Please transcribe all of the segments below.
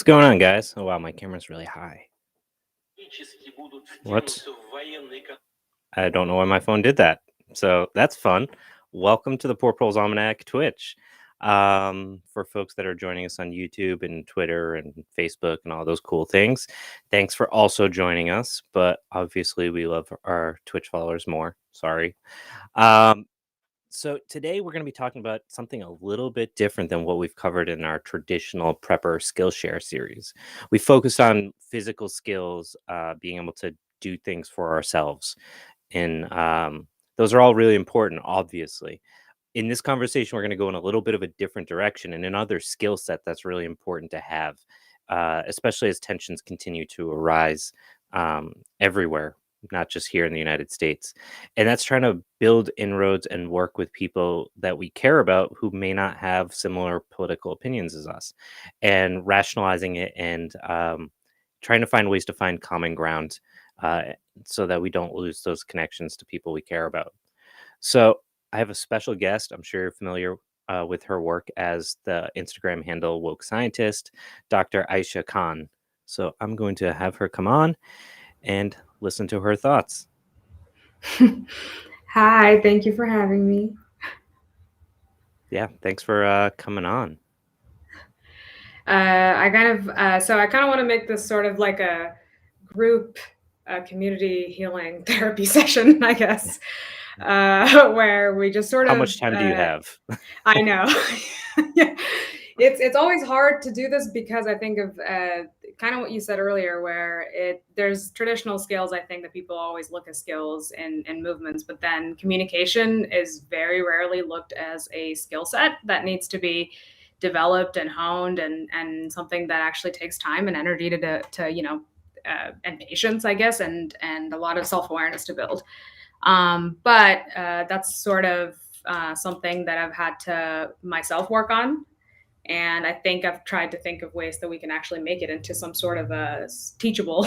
going on, guys? Oh wow, my camera's really high. What? I don't know why my phone did that. So that's fun. Welcome to the Poor Proles Almanac Twitch. For folks that are joining us on YouTube and Twitter and Facebook and all those cool things, thanks for also joining us. But obviously, we love our Twitch followers more. Sorry. Um, so today we're going to be talking about something a little bit different than what we've covered in our traditional prepper Skillshare series. We focused on physical skills, being able to do things for ourselves, and those are all really important, obviously. In this conversation, we're going to go in a little bit of a different direction and another skill set that's really important to have, especially as tensions continue to arise everywhere, not just here in the United States. And that's trying to build inroads and work with people that we care about who may not have similar political opinions as us, and rationalizing it and trying to find ways to find common ground uh, so that we don't lose those connections to people we care about. So I have a special guest. I'm sure you're familiar with her work as the Instagram handle Woke Scientist, Dr. Ayesha Khan. So I'm going to have her come on and listen to her thoughts. Hi, thank you for having me. Yeah, thanks for coming on. I kind of want to make this sort of like a group community healing therapy session, I guess, where we just sort How of much time do you have? I know. Yeah. It's always hard to do this because I think of kind of what you said earlier, where there's traditional skills. I think that people always look at skills and movements, but then communication is very rarely looked as a skill set that needs to be developed and honed, and something that actually takes time and energy to and patience, I guess, and a lot of self awareness to build. But that's sort of something that I've had to myself work on. And I think I've tried to think of ways that we can actually make it into some sort of a teachable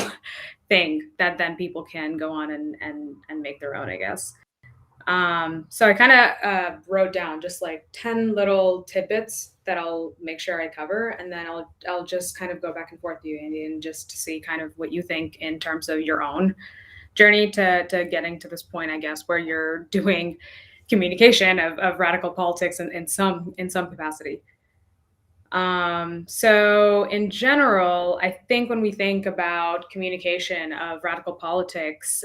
thing that then people can go on and make their own, I guess. So I kind of wrote down just like 10 little tidbits that I'll make sure I cover. And then I'll just kind of go back and forth with you, Andy, and just to see kind of what you think in terms of your own journey to getting to this point, I guess, where you're doing communication of radical politics in some capacity. So in general, I think when we think about communication of radical politics,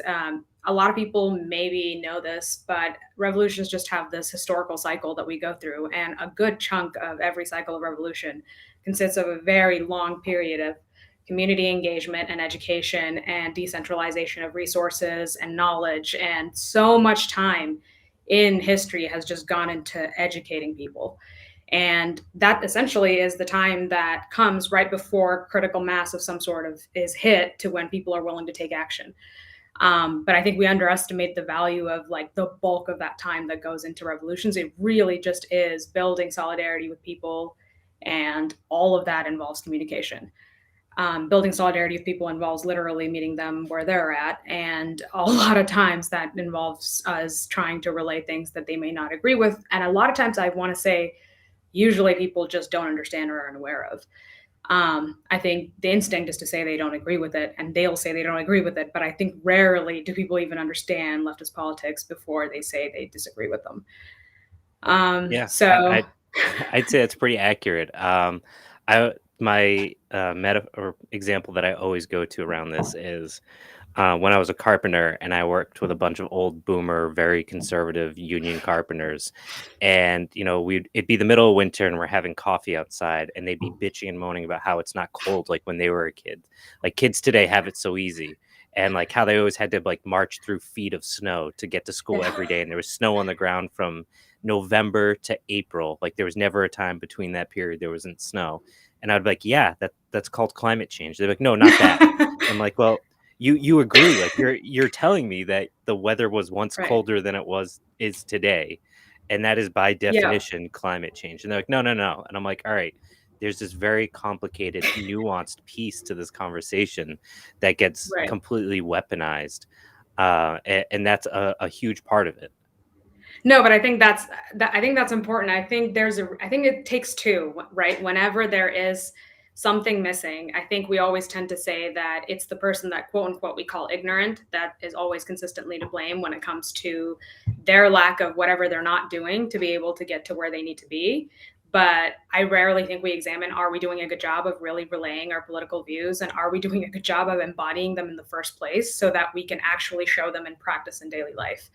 a lot of people maybe know this, but revolutions just have this historical cycle that we go through, and a good chunk of every cycle of revolution consists of a very long period of community engagement and education and decentralization of resources and knowledge, and so much time in history has just gone into educating people. And that essentially is the time that comes right before critical mass of some sort of is hit to when people are willing to take action. But I think we underestimate the value of like the bulk of that time that goes into revolutions. It really just is building solidarity with people, and all of that involves communication. Building solidarity with people involves literally meeting them where they're at, and a lot of times that involves us trying to relay things that they may not agree with. And a lot of times, I want to say, usually people just don't understand or are unaware of. I think the instinct is to say they don't agree with it, and they'll say they don't agree with it. But I think rarely do people even understand leftist politics before they say they disagree with them. Yeah, So I'd say that's pretty accurate. I my meta or example that I always go to around this is when I was a carpenter and I worked with a bunch of old boomer, very conservative union carpenters. And, it'd be the middle of winter and we're having coffee outside and they'd be bitching and moaning about how it's not cold like when they were a kid. Like kids today have it so easy. And like how they always had to like march through feet of snow to get to school every day. And there was snow on the ground from November to April. Like there was never a time between that period there wasn't snow. And I'd be like, yeah, that's called climate change. They're like, no, not that. I'm like, well, you agree, like you're telling me that the weather was once right, colder than is today, and that is by yeah, definition climate change. And they're like, no, no, no. And I'm like, all right, there's this very complicated, nuanced piece to this conversation that gets right. completely weaponized, and that's a huge part of it. No, but I think that's important. I think it takes two, right? Whenever there is something missing. I think we always tend to say that it's the person that quote unquote we call ignorant that is always consistently to blame when it comes to their lack of whatever they're not doing to be able to get to where they need to be. But I rarely think we examine, are we doing a good job of really relaying our political views, and are we doing a good job of embodying them in the first place so that we can actually show them in practice in daily life.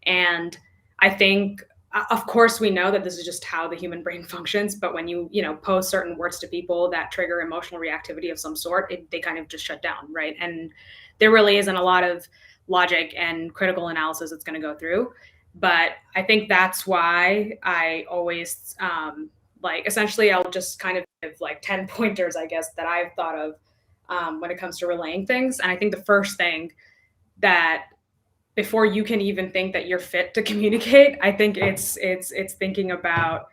And I think, of course, we know that this is just how the human brain functions, but when you know, pose certain words to people that trigger emotional reactivity of some sort, they kind of just shut down, right? And there really isn't a lot of logic and critical analysis that's going to go through. But I think that's why I always, like, essentially, I'll just kind of give like 10 pointers, I guess, that I've thought of when it comes to relaying things. And I think the first thing that, before you can even think that you're fit to communicate, I think it's thinking about,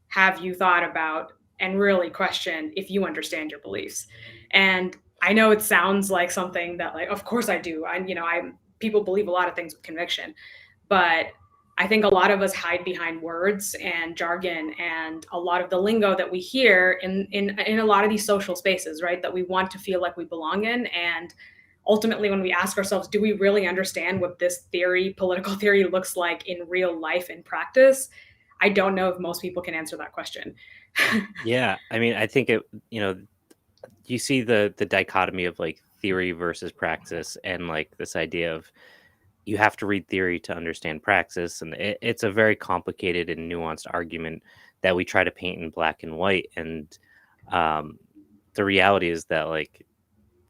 have you thought about and really question if you understand your beliefs. And I know it sounds like something that, like, of course I do. I people believe a lot of things with conviction, but I think a lot of us hide behind words and jargon and a lot of the lingo that we hear in a lot of these social spaces, right? That we want to feel like we belong in. And ultimately, when we ask ourselves, do we really understand what this theory, political theory, looks like in real life in practice? I don't know if most people can answer that question. Yeah, I mean, I think it, you see the dichotomy of like theory versus praxis, and like this idea of you have to read theory to understand praxis, and it's a very complicated and nuanced argument that we try to paint in black and white. And um, the reality is that like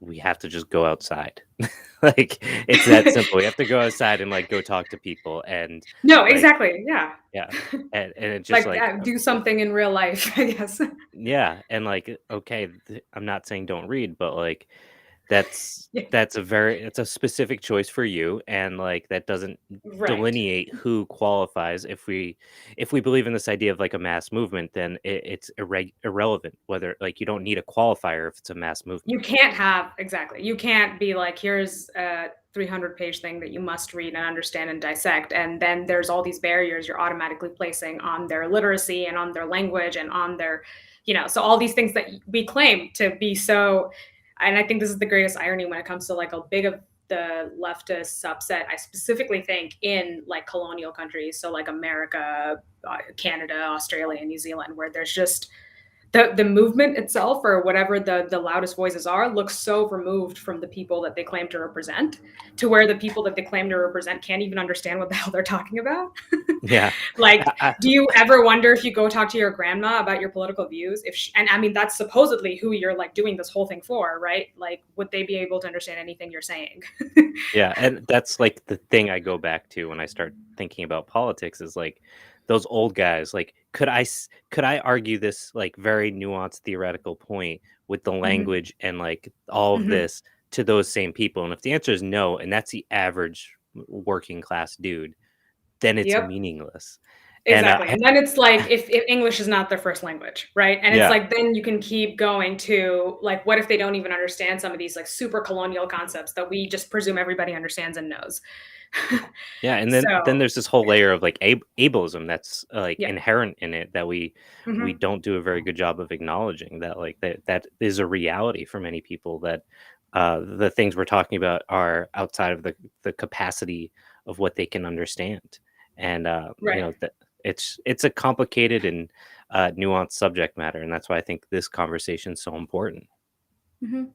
we have to just go outside. Like it's that simple. We have to go outside and like go talk to people, and No, like exactly. Yeah. yeah, and it's just Like, like do something in real life, I guess. yeah, and like okay, I'm not saying don't read, but like Yeah. that's a very it's a specific choice for you, and like that doesn't Right. delineate who qualifies. If we believe in this idea of like a mass movement, then it's irrelevant whether like you don't need a qualifier if it's a mass movement. You can't have, exactly. You can't be like, here's a 300-page thing that you must read and understand and dissect, and then there's all these barriers you're automatically placing on their literacy and on their language and on their, so all these things that we claim to be so. And I think this is the greatest irony when it comes to like a big of the leftist subset. I specifically think in like colonial countries, so like America, Canada, Australia, New Zealand, where there's just the movement itself, or whatever the loudest voices are, looks so removed from the people that they claim to represent, to where the people that they claim to represent can't even understand what the hell they're talking about. Yeah. Like, I, I, do you ever wonder, if you go talk to your grandma about your political views, if and I mean, that's supposedly who you're like doing this whole thing for, right? Like, would they be able to understand anything you're saying? Yeah, and that's like the thing I go back to when I start thinking about politics is like those old guys. Like, could I argue this like very nuanced theoretical point with the Hmm. language and like all of Hmm. this to those same people? And if the answer is no, and that's the average working class dude, then it's Yep. meaningless. And Exactly. And then it's like, if English is not their first language, right? And it's yeah, like, then you can keep going to like, what if they don't even understand some of these like super colonial concepts that we just presume everybody understands and knows? yeah, and then So, there's this whole layer of like ableism that's like yeah. inherent in it that we Hmm. don't do a very good job of acknowledging that like that is a reality for many people that the things we're talking about are outside of the capacity of what they can understand. And Right. that it's a complicated and nuanced subject matter, and that's why I think this conversation is so important. Hmm.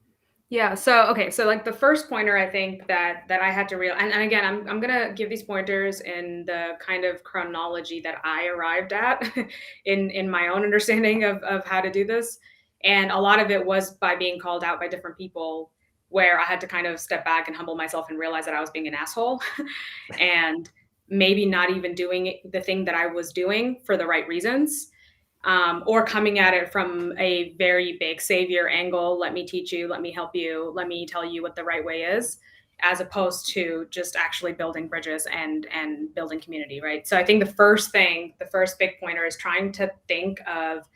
Yeah. So okay. So like the first pointer, I think that I had to real and again, I'm gonna give these pointers in the kind of chronology that I arrived at in my own understanding of how to do this. And a lot of it was by being called out by different people, where I had to kind of step back and humble myself and realize that I was being an asshole and maybe not even doing the thing that I was doing for the right reasons, or coming at it from a very big savior angle. Let me teach you, let me help you, let me tell you what the right way is, as opposed to just actually building bridges and building community, right? So I think the first big pointer is trying to think of,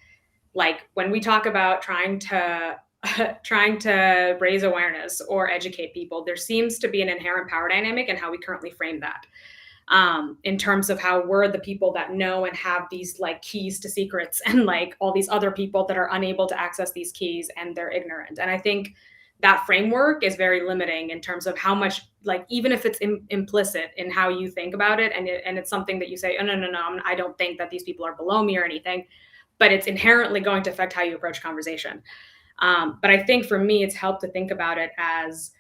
like, when we talk about trying to trying to raise awareness or educate people, there seems to be an inherent power dynamic in how we currently frame that. in terms of how we're the people that know and have these like keys to secrets, and like all these other people that are unable to access these keys and they're ignorant. And I think that framework is very limiting in terms of how much, like, even if it's implicit in how you think about it, and it's something that you say, oh, no, no, no, I don't think that these people are below me or anything, but it's inherently going to affect how you approach conversation. But I think for me, it's helped to think about it as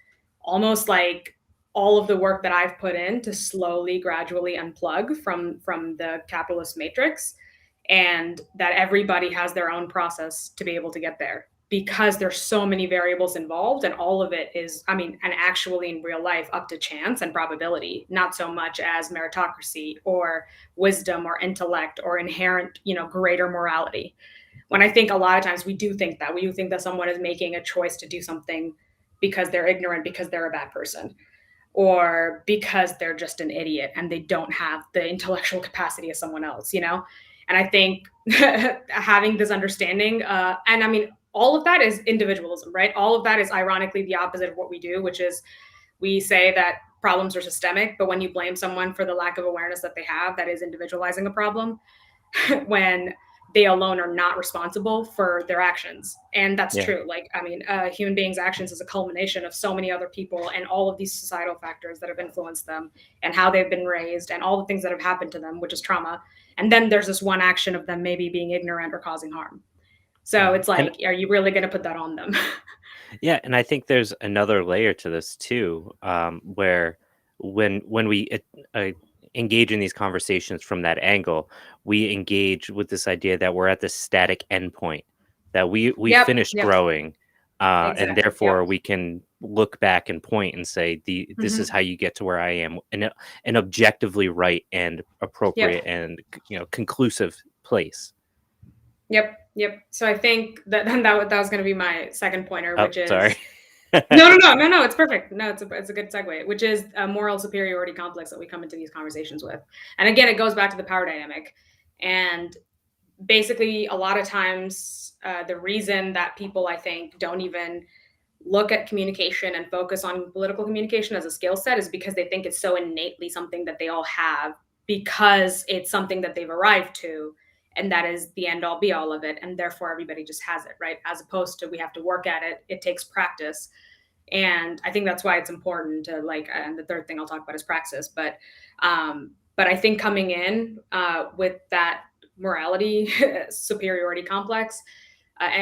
almost like all of the work that I've put in to slowly, gradually unplug from the capitalist matrix, and that everybody has their own process to be able to get there, because there's so many variables involved, and all of it is, I mean, and actually in real life up to chance and probability, not so much as meritocracy or wisdom or intellect or inherent, greater morality. When I think a lot of times we do think that someone is making a choice to do something because they're ignorant, because they're a bad person, or because they're just an idiot and they don't have the intellectual capacity of someone else, And I think having this understanding, and I mean, all of that is individualism, right? All of that is ironically the opposite of what we do, which is we say that problems are systemic, but when you blame someone for the lack of awareness that they have, that is individualizing a problem. When they alone are not responsible for their actions. And that's Yeah. true. Like, I mean, human beings' actions is a culmination of so many other people and all of these societal factors that have influenced them and how they've been raised and all the things that have happened to them, which is trauma. And then there's this one action of them maybe being ignorant or causing harm. So Yeah. it's like, are you really going to put that on them? Yeah, and I think there's another layer to this too, where when we uh, engage in these conversations from that angle, we engage with this idea that we're at this static endpoint, that we Yep. finished Yep. growing, and Exactly. therefore Yep. we can look back and point and say, this is Hmm. how you get to where I am, an objectively right and appropriate Yep. and conclusive place. Yep. Yep. So I think that was going to be my second pointer, Oh, which sorry. is no, no, no, no, no. It's perfect. No, it's a good segue, which is a moral superiority complex that we come into these conversations with. And again, it goes back to the power dynamic. And basically, a lot of times, the reason that people, I think, don't even look at communication and focus on political communication as a skill set is because they think it's so innately something that they all have, because it's something that they've arrived to, and that is the end all be all of it, and therefore everybody just has it, right? As opposed to we have to work at it. It takes practice. And I think that's why it's important to, like, and the third thing I'll talk about is praxis. But I think coming in with that morality superiority complex,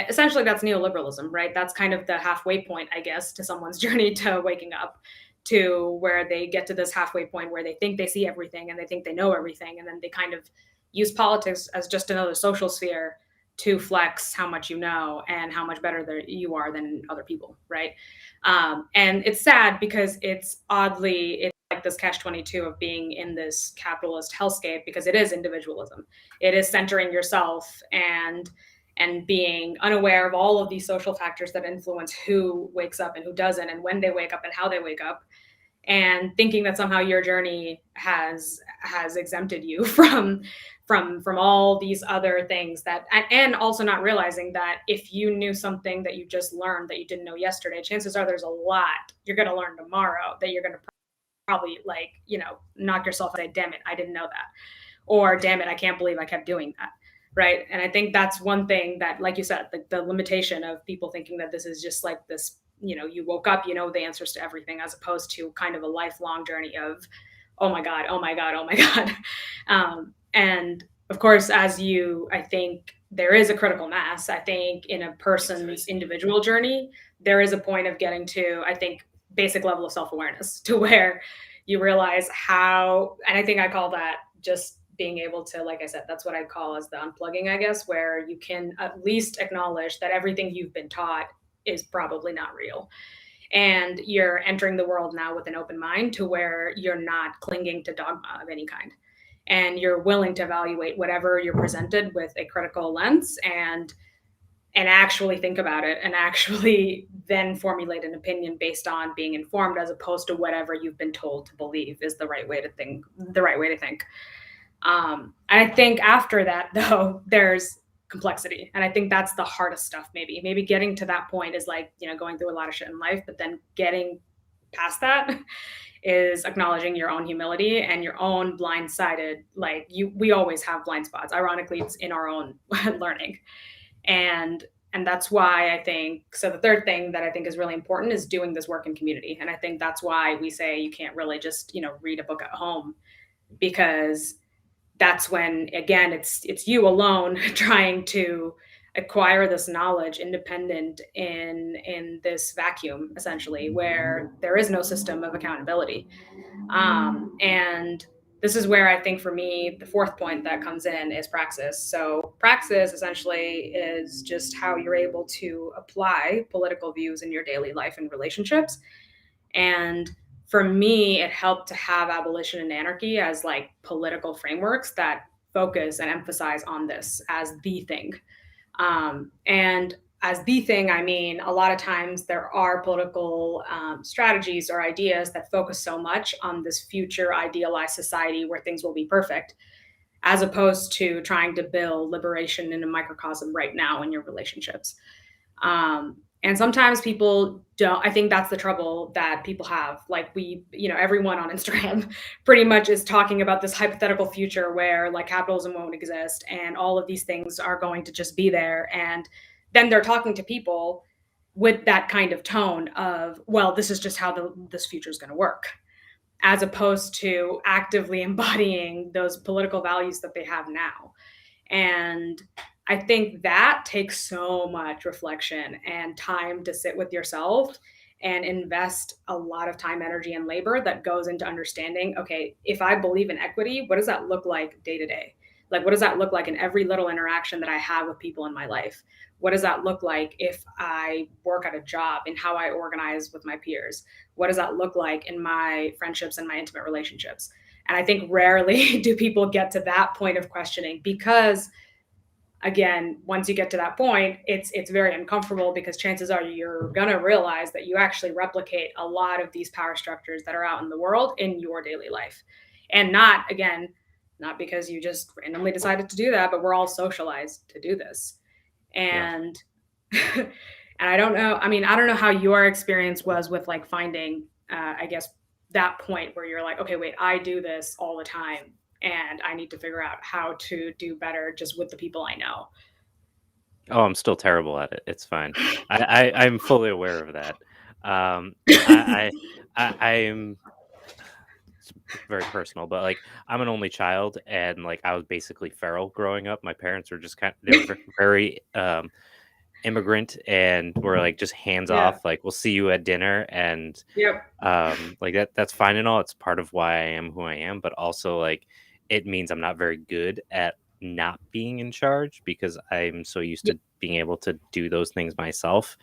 essentially that's neoliberalism, right? That's kind of the halfway point, I guess, to someone's journey to waking up, to where they get to this halfway point where they think they see everything and they think they know everything, and then they kind of use politics as just another social sphere to flex how much you know and how much better you are than other people, right? And it's sad because it's like this catch 22 of being in this capitalist hellscape, because it is individualism. It is centering yourself and being unaware of all of these social factors that influence who wakes up and who doesn't, and when they wake up and how they wake up, and thinking that somehow your journey has exempted you from all these other things, that, and also not realizing that if you knew something that you just learned that you didn't know yesterday, chances are there's a lot you're going to learn tomorrow that you're going to probably, like, knock yourself and say, damn it, I didn't know that, or damn it, I can't believe I kept doing that, right? And I think that's one thing that, like you said, the limitation of people thinking that this is just like this, you woke up, the answers to everything, as opposed to kind of a lifelong journey of, oh my god, oh my god, oh my god. And of course, I think there is a critical mass. I think in a person's individual journey, there is a point of getting to, I think, basic level of self-awareness, to where you realize how, and I think I call that just being able to, like I said, that's what I call as the unplugging, I guess, where you can at least acknowledge that everything you've been taught is probably not real. And you're entering the world now with an open mind, to where you're not clinging to dogma of any kind. And you're willing to evaluate whatever you're presented with a critical lens, and actually think about it, and actually then formulate an opinion based on being informed, as opposed to whatever you've been told to believe is the right way to think. And I think after that, though, there's complexity. And I think that's the hardest stuff, maybe getting to that point is like, going through a lot of shit in life, but then getting past that is acknowledging your own humility and your own blindsided, like we always have blind spots. Ironically, it's in our own learning. And that's why I think, so the third thing that I think is really important is doing this work in community. And I think that's why we say you can't really just, read a book at home, because that's when, again, it's you alone trying to acquire this knowledge independent in this vacuum, essentially, where there is no system of accountability. And this is where I think, for me, the fourth point that comes in is praxis. So praxis essentially is just how you're able to apply political views in your daily life and relationships. And for me, it helped to have abolition and anarchy as like political frameworks that focus and emphasize on this as the thing. And as the thing, I mean, a lot of times there are political strategies or ideas that focus so much on this future idealized society where things will be perfect, as opposed to trying to build liberation in a microcosm right now in your relationships. And sometimes people don't. I think that's the trouble that people have. Like, everyone on Instagram pretty much is talking about this hypothetical future where like capitalism won't exist and all of these things are going to just be there. And then they're talking to people with that kind of tone of, well, this is just how this future is going to work, as opposed to actively embodying those political values that they have now. And I think that takes so much reflection and time to sit with yourself and invest a lot of time, energy, and labor that goes into understanding, okay, if I believe in equity, what does that look like day to day? Like, what does that look like in every little interaction that I have with people in my life? What does that look like if I work at a job, and how I organize with my peers? What does that look like in my friendships and my intimate relationships? And I think rarely do people get to that point of questioning, because, again, once you get to that point, it's very uncomfortable, because chances are you're going to realize that you actually replicate a lot of these power structures that are out in the world in your daily life. And not because you just randomly decided to do that, but we're all socialized to do this. Yeah. And and I don't know, I mean, I don't know how your experience was with like finding, I guess, that point where you're like, okay, wait, I do this all the time and I need to figure out how to do better just with the people I know. Oh, I'm still terrible at it. It's fine. I'm fully aware of that. Um, I I'm it's very personal, but like I'm an only child, and like I was basically feral growing up. My parents were just they were very immigrant, and were like just hands Yeah. off. Like, we'll see you at dinner, and Yep. like that's fine and all. It's part of why I am who I am, but also like it means I'm not very good at not being in charge, because I'm so used Yep. to being able to do those things myself,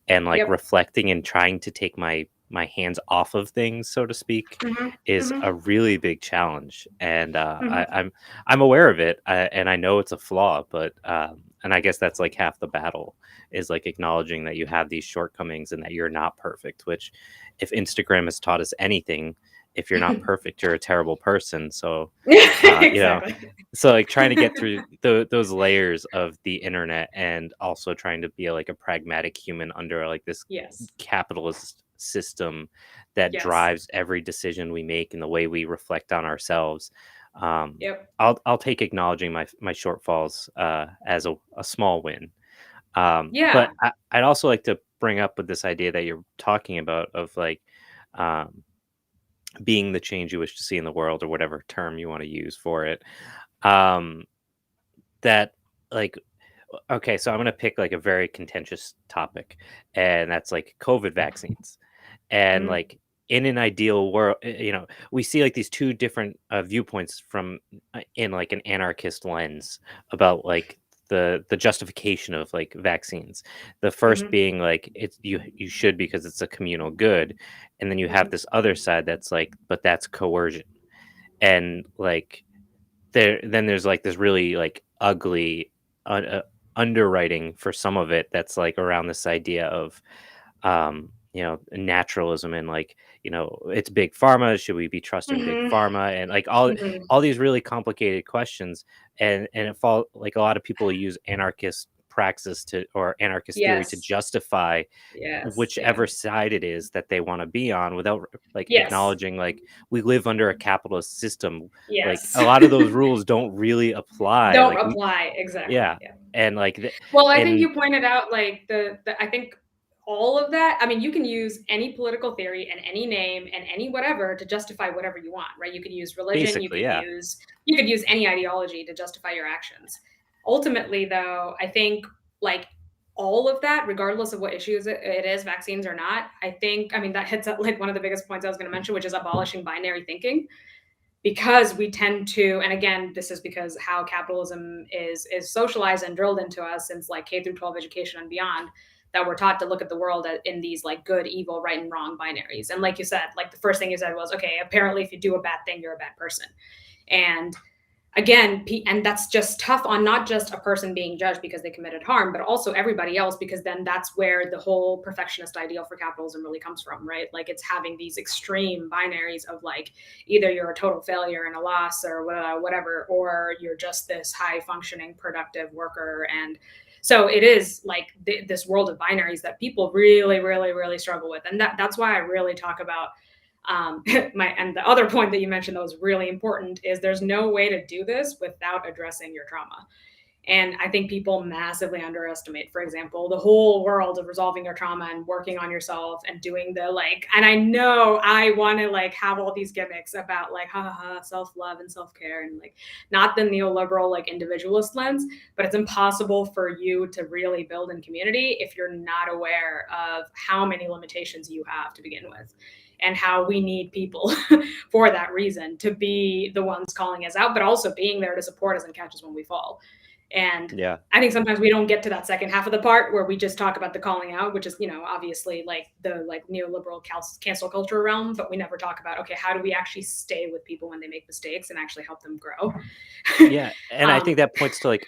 and like Yep. reflecting and trying to take my hands off of things, so to speak, Mhm. is Mhm. a really big challenge. And Mhm. I'm aware of it, and I know it's a flaw, but and I guess that's like half the battle, is like acknowledging that you have these shortcomings and that you're not perfect. Which, if Instagram has taught us anything, if you're not perfect, you're a terrible person. So you know, Exactly. so like trying to get through those layers of the internet, and also trying to be like a pragmatic human under like this Yes. capitalist system that Yes. drives every decision we make and the way we reflect on ourselves. Yep. I'll take acknowledging my shortfalls as a small win. But Yeah. I'd also like to bring up with this idea that you're talking about, of like um, being the change you wish to see in the world, or whatever term you want to use for it. Um, that like Okay, so I'm gonna pick like a very contentious topic, and that's like COVID vaccines. And Mhm. like in an ideal world, we see like these two different viewpoints from in like an anarchist lens about like the justification of like vaccines. The first Mhm. being like it's you should, because it's a communal good, and then you have Mhm. this other side that's like, but that's coercion. And like there's like this really like ugly underwriting for some of it, that's like around this idea of naturalism, and like, it's big pharma, should we be trusting big Mhm. pharma, and like all Mhm. all these really complicated questions. And it fall like a lot of people use anarchist praxis to or anarchist theory to Yes. justify Yes. Yeah. whichever side it is that they want to be on without like Yes. acknowledging like we live under a capitalist system. Like Yes. a lot of those rules don't really apply. Don't Like we apply. Exactly. yeah. Yeah. And like Well, I think and you pointed out like the I think all of that. I mean, you can use any political theory and any name and any whatever to justify whatever you want, right? You could use religion, basically, yeah. you could use any ideology to justify your actions. Ultimately, though, I think like all of that, regardless of what issues it is, vaccines or not, I mean, that hits at like one of the biggest points I was going to mention, which is abolishing binary thinking because we tend to, and again, this is because how capitalism is socialized and drilled into us since like K through 12 education and beyond, that we're taught to look at the world in these like good, evil, right and wrong binaries. And like you said, like the first thing you said was, okay, apparently if you do a bad thing, you're a bad person. And again, and that's just tough on not just a person being judged because they committed harm, but also everybody else, because then that's where the whole perfectionist ideal for capitalism really comes from, right? Like it's having these extreme binaries of like either you're a total failure and a loss or whatever, or you're just this high functioning productive worker. And so it is like this world of binaries that people really, really, really struggle with. And that's why I really talk about and the other point that you mentioned that was really important is there's no way to do this without addressing your trauma. And I think people massively underestimate, for example, the whole world of resolving your trauma and working on yourself and doing the like, and I know I want to like have all these gimmicks about like, self-love and self-care and like not the neoliberal, like individualist lens, but it's impossible for you to really build in community if you're not aware of how many limitations you have to begin with and how we need people for that reason to be the ones calling us out, but also being there to support us and catch us when we fall. And Yeah. I think sometimes we don't get to that second half of the part where we just talk about the calling out, which is, obviously like the like neoliberal cancel culture realm, but we never talk about, okay, how do we actually stay with people when they make mistakes and actually help them grow? Yeah, and I um, think that points to like,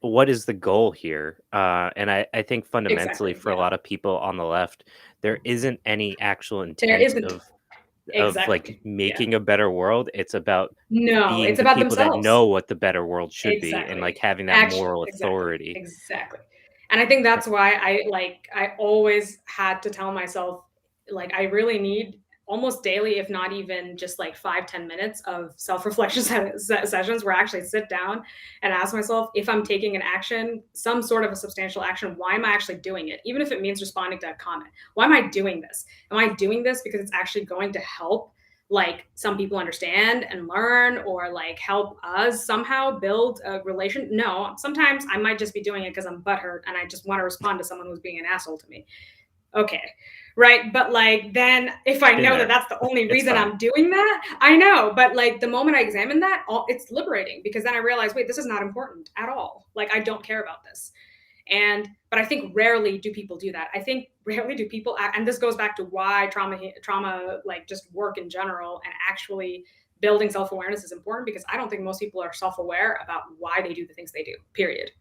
what is the goal here? And I think fundamentally exactly. for a Yeah. lot of people on the left, there isn't any actual There intent isn't. of like Exactly. Yeah. making a better world. It's about No, being it's the about people that themselves. know what the better world should be and like Exactly. having that Actually, moral exactly, authority. exactly. And I think that's why I always had to tell myself, like, I really need almost daily, if not even just like 5-10 minutes of self-reflection sessions where I actually sit down and ask myself if I'm taking an action, some sort of a substantial action, why am I actually doing it? Even if it means responding to a comment. Why am I doing this? Am I doing this because it's actually going to help like some people understand and learn or like help us somehow build a relation? No, sometimes I might just be doing it because I'm butthurt and I just want to respond to someone who's being an asshole to me. Okay. Right. But like, then if I Been know that there. that's the only It's reason fine. I'm doing that, I know. But like the moment I examine that, it's liberating because then I realize, wait, this is not important at all. Like, I don't care about this. But I think rarely do people do that. I think rarely do people, and this goes back to why trauma, like just work in general and actually building self-awareness is important because I don't think most people are self-aware about why they do the things they do, period.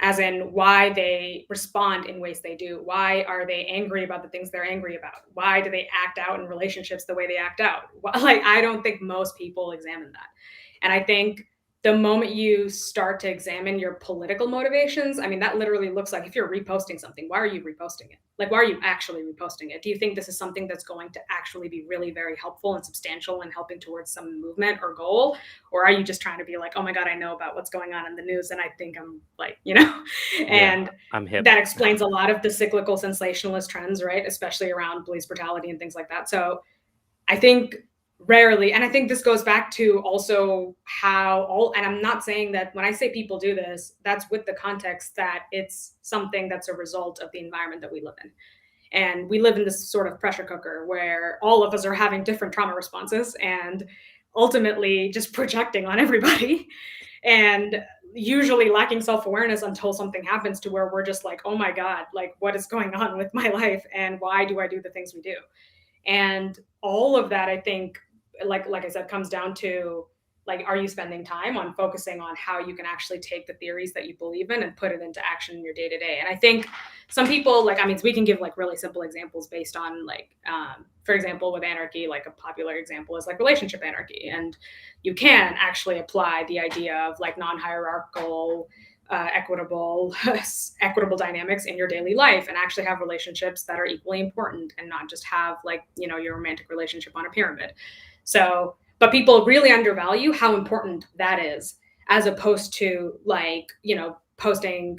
As in why they respond in ways they do. Why are they angry about the things they're angry about? Why do they act out in relationships the way they act out? Like, I don't think most people examine that. And I think the moment you start to examine your political motivations, I mean, that literally looks like if you're reposting something, why are you reposting it? Like, why are you actually reposting it? Do you think this is something that's going to actually be really very helpful and substantial and helping towards some movement or goal? Or are you just trying to be like, oh my God, I know about what's going on in the news and I think I'm like, Yeah, and I'm hip. that explains a lot of the cyclical sensationalist trends, right? Especially around police brutality and things like that. So I think rarely, and I think this goes back to also and I'm not saying that when I say people do this, that's with the context that it's something that's a result of the environment that we live in. And we live in this sort of pressure cooker where all of us are having different trauma responses and ultimately just projecting on everybody and usually lacking self-awareness until something happens to where we're just like, oh my God, like what is going on with my life and why do I do the things we do? And all of that, I think, like I said, comes down to like, are you spending time on focusing on how you can actually take the theories that you believe in and put it into action in your day to day? And I think some people, like, I mean, we can give like really simple examples based on like, for example, with anarchy, like a popular example is like relationship anarchy, and you can actually apply the idea of like non-hierarchical equitable equitable dynamics in your daily life and actually have relationships that are equally important and not just have like your romantic relationship on a pyramid. So but people really undervalue how important that is, as opposed to like posting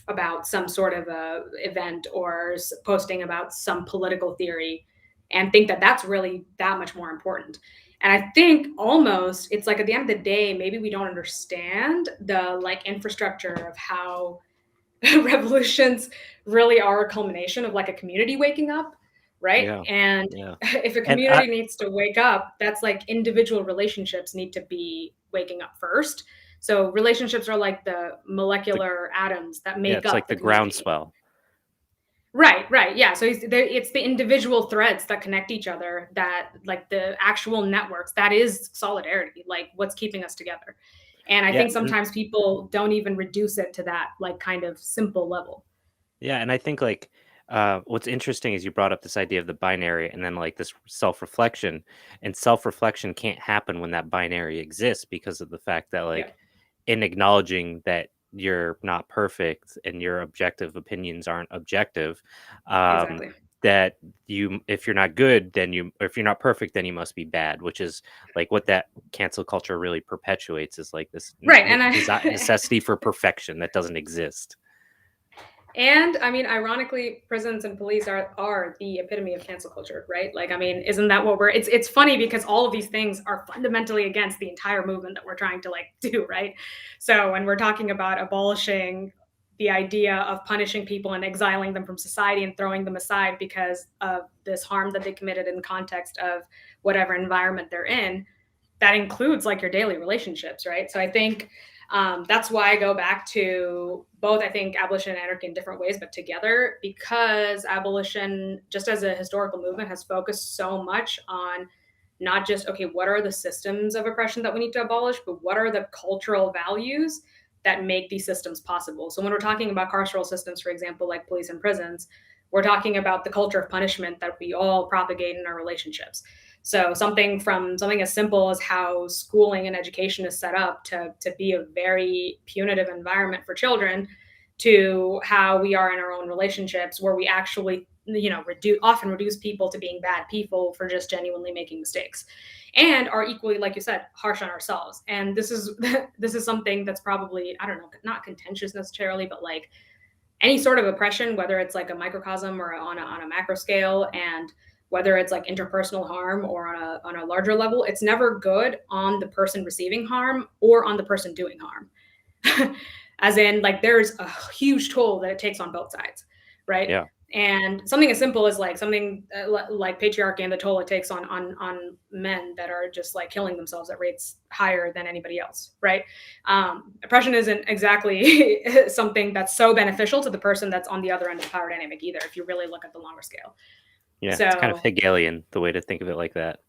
about some sort of a event or posting about some political theory and think that that's really that much more important. And I think almost it's like at the end of the day, maybe we don't understand the like infrastructure of how revolutions really are a culmination of like a community waking up, right? Yeah. And Yeah. if a And I community needs to wake up, that's like individual relationships need to be waking up first. So relationships are like the the molecular atoms that yeah, make it's up like the the community. groundswell. Right, right. Yeah. So it's the individual threads that connect each other, that like the actual networks, that is solidarity, like what's keeping us together. And I Yeah, think and sometimes people don't even reduce it to that like kind of simple level. yeah, and I think like what's interesting is you brought up this idea of the binary and then like this self-reflection, and self-reflection can't happen when that binary exists because of the fact that Yeah, like in acknowledging that you're not perfect and your objective opinions aren't objective, um, exactly. that you if you're not good, then you or if you're not perfect, then you must be bad, which is like what that cancel culture really perpetuates is like this Right. And I necessity for perfection that doesn't exist. and I mean, ironically, prisons and police are the epitome of cancel culture, right? Like, I mean, isn't that what we're it's funny because all of these things are fundamentally against the entire movement that we're trying to like do, right? So when we're talking about abolishing the idea of punishing people and exiling them from society and throwing them aside because of this harm that they committed in context of whatever environment they're in, that includes like your daily relationships, right? So I think that's why I go back to both, I think, abolition and anarchy in different ways, but together, because abolition, just as a historical movement, has focused so much on not just, okay, what are the systems of oppression that we need to abolish, but what are the cultural values that make these systems possible. So when we're talking about carceral systems, for example, like police and prisons, we're talking about the culture of punishment that we all propagate in our relationships. So something as simple as how schooling and education is set up to be a very punitive environment for children, to how we are in our own relationships, where we actually often reduce people to being bad people for just genuinely making mistakes, and are equally, like you said, harsh on ourselves. And this is this is something that's probably, I don't know, not contentious necessarily, but like any sort of oppression, whether it's like a microcosm or on a macro scale, and whether it's like interpersonal harm or on a larger level, it's never good on the person receiving harm or on the person doing harm. As in, like, there's a huge toll that it takes on both sides, right? Yeah. And something as simple as like something like patriarchy and the toll it takes on men that are just like killing themselves at rates higher than anybody else, right? Oppression isn't exactly something that's so beneficial to the person that's on the other end of the power dynamic either, if you really look at the longer scale. Yeah, it's kind of So Hegelian the way to think of it like that.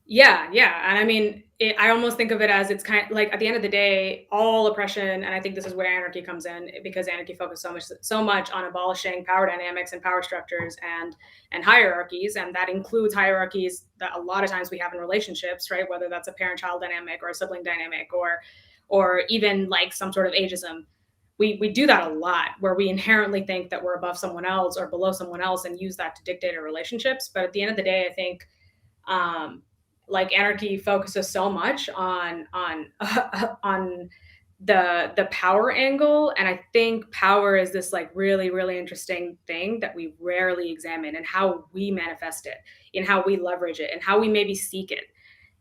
yeah, yeah. And I mean, I almost think of it as it's kind of like at the end of the day, all oppression, and I think this is where anarchy comes in, because anarchy focuses so much on abolishing power dynamics and power structures and hierarchies, and that includes hierarchies that a lot of times we have in relationships, right? Whether that's a parent-child dynamic or a sibling dynamic, or even like some sort of ageism. We do that a lot, where we inherently think that we're above someone else or below someone else and use that to dictate our relationships. But at the end of the day, I think um, like anarchy focuses so much on the power angle, and I think power is this like really really interesting thing that we rarely examine, and how we manifest it, in how we leverage it, and how we maybe seek it.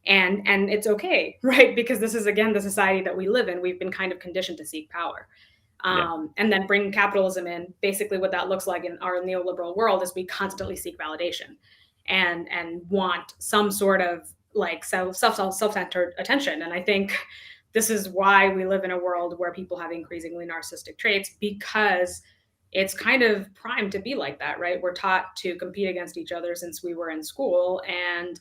And it's okay, right? Because this is again the society that we live in. We've been kind of conditioned to seek power, Yeah. and then bring capitalism in. Basically, what that looks like in our neoliberal world is we constantly seek validation, and want some sort of like self-centered attention. And I think this is why we live in a world where people have increasingly narcissistic traits, because it's kind of primed to be like that, right? We're taught to compete against each other since we were in school, and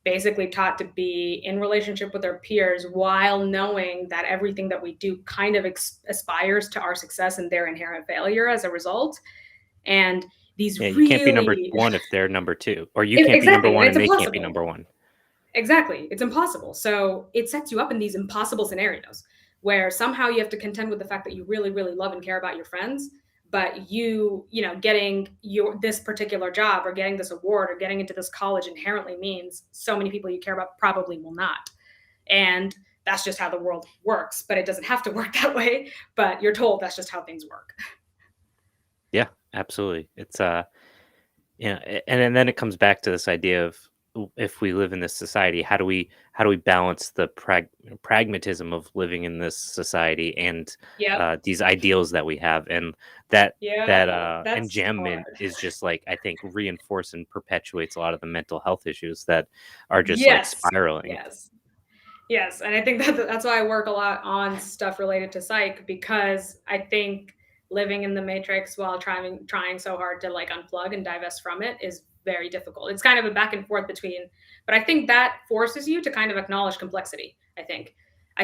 basically taught to be in relationship with our peers while knowing that everything that we do kind of aspires to our success and their inherent failure as a result. And Yeah, these you can't be number really 1 if they're number 2, or you can't be number exactly, and 1 it's and they can't be impossible. number 1. Exactly, it's impossible. So it sets you up in these impossible scenarios where somehow you have to contend with the fact that you really, really love and care about your friends, but getting this particular job or getting this award or getting into this college inherently means so many people you care about probably will not. And that's just how the world works, but it doesn't have to work that way. But you're told that's just how things work. Yeah, absolutely. It's and then it comes back to this idea of if we live in this society, how do we balance the pragmatism of living in this society and Yep. these ideals that we have, and that Yeah. that That's enjambment hard. is just like I think reinforce and perpetuates a lot of the mental health issues that are just like Yes. spiraling. Yes. Yes, and I think that's why I work a lot on stuff related to psych, because I think living in the matrix while trying so hard to like unplug and divest from it is very difficult. It's kind of a back and forth between, but I think that forces you to kind of acknowledge complexity. I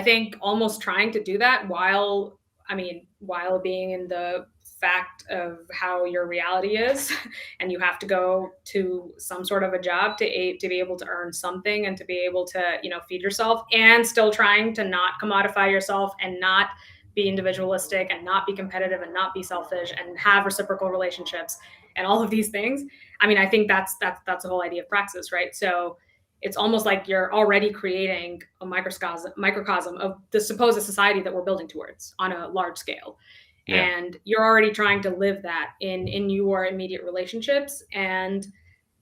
think almost trying to do that while being in the fact of how your reality is, and you have to go to some sort of a job to be able to earn something and to be able to feed yourself, and still trying to not commodify yourself and not be individualistic and not be competitive and not be selfish and have reciprocal relationships and all of these things. I think that's the whole idea of praxis, right? So it's almost like you're already creating a microcosm of the supposed society that we're building towards on a large scale, Yeah, and you're already trying to live that in your immediate relationships. And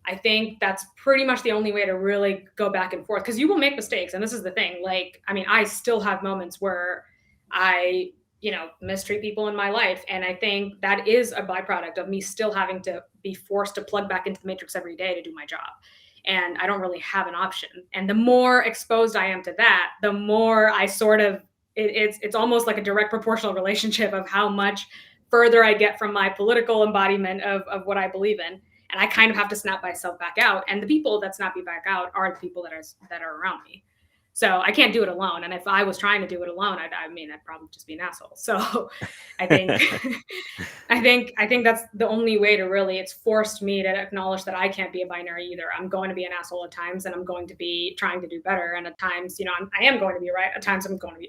I think that's pretty much the only way to really go back and forth, because you will make mistakes. And this is the thing. Like, I still have moments where I, mistreat people in my life. And I think that is a byproduct of me still having to be forced to plug back into the matrix every day to do my job. And I don't really have an option. And the more exposed I am to that, the more I sort of, it's almost like a direct proportional relationship of how much further I get from my political embodiment of what I believe in, and I kind of have to snap myself back out. And the people that snap me back out are the people that are around me. So I can't do it alone. And if I was trying to do it alone, I'd probably just be an asshole. So I think, I think that's the only way to really. It's forced me to acknowledge that I can't be a binary either. I'm going to be an asshole at times, and I'm going to be trying to do better. And at times, I am going to be right. At times, I'm going to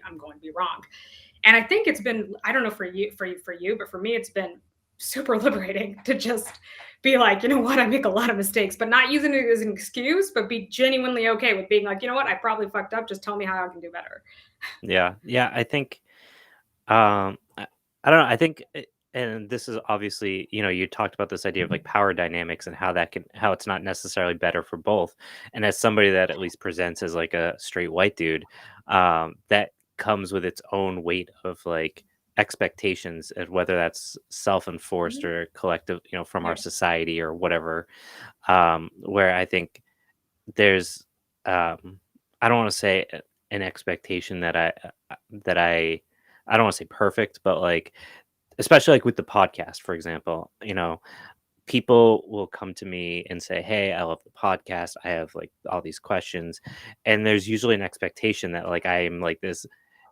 be wrong. And I think it's been, I don't know for you, but for me, it's been super liberating to just be like, you know what, I make a lot of mistakes, but not using it as an excuse, but be genuinely okay with being like, you know what, I probably fucked up. Just tell me how I can do better. yeah. I think I don't know. I think, and this is obviously, you talked about this idea of like power dynamics and how it's not necessarily better for both. And as somebody that at least presents as like a straight white dude, that comes with its own weight of like expectations, and whether that's self-enforced Mhm. or collective, from our Yep. society or whatever. Where I think there's, I don't want to say an expectation that I don't want to say perfect, but like, especially like with the podcast, for example, people will come to me and say, "Hey, I love the podcast. I have like all these questions." And there's usually an expectation that like I am like this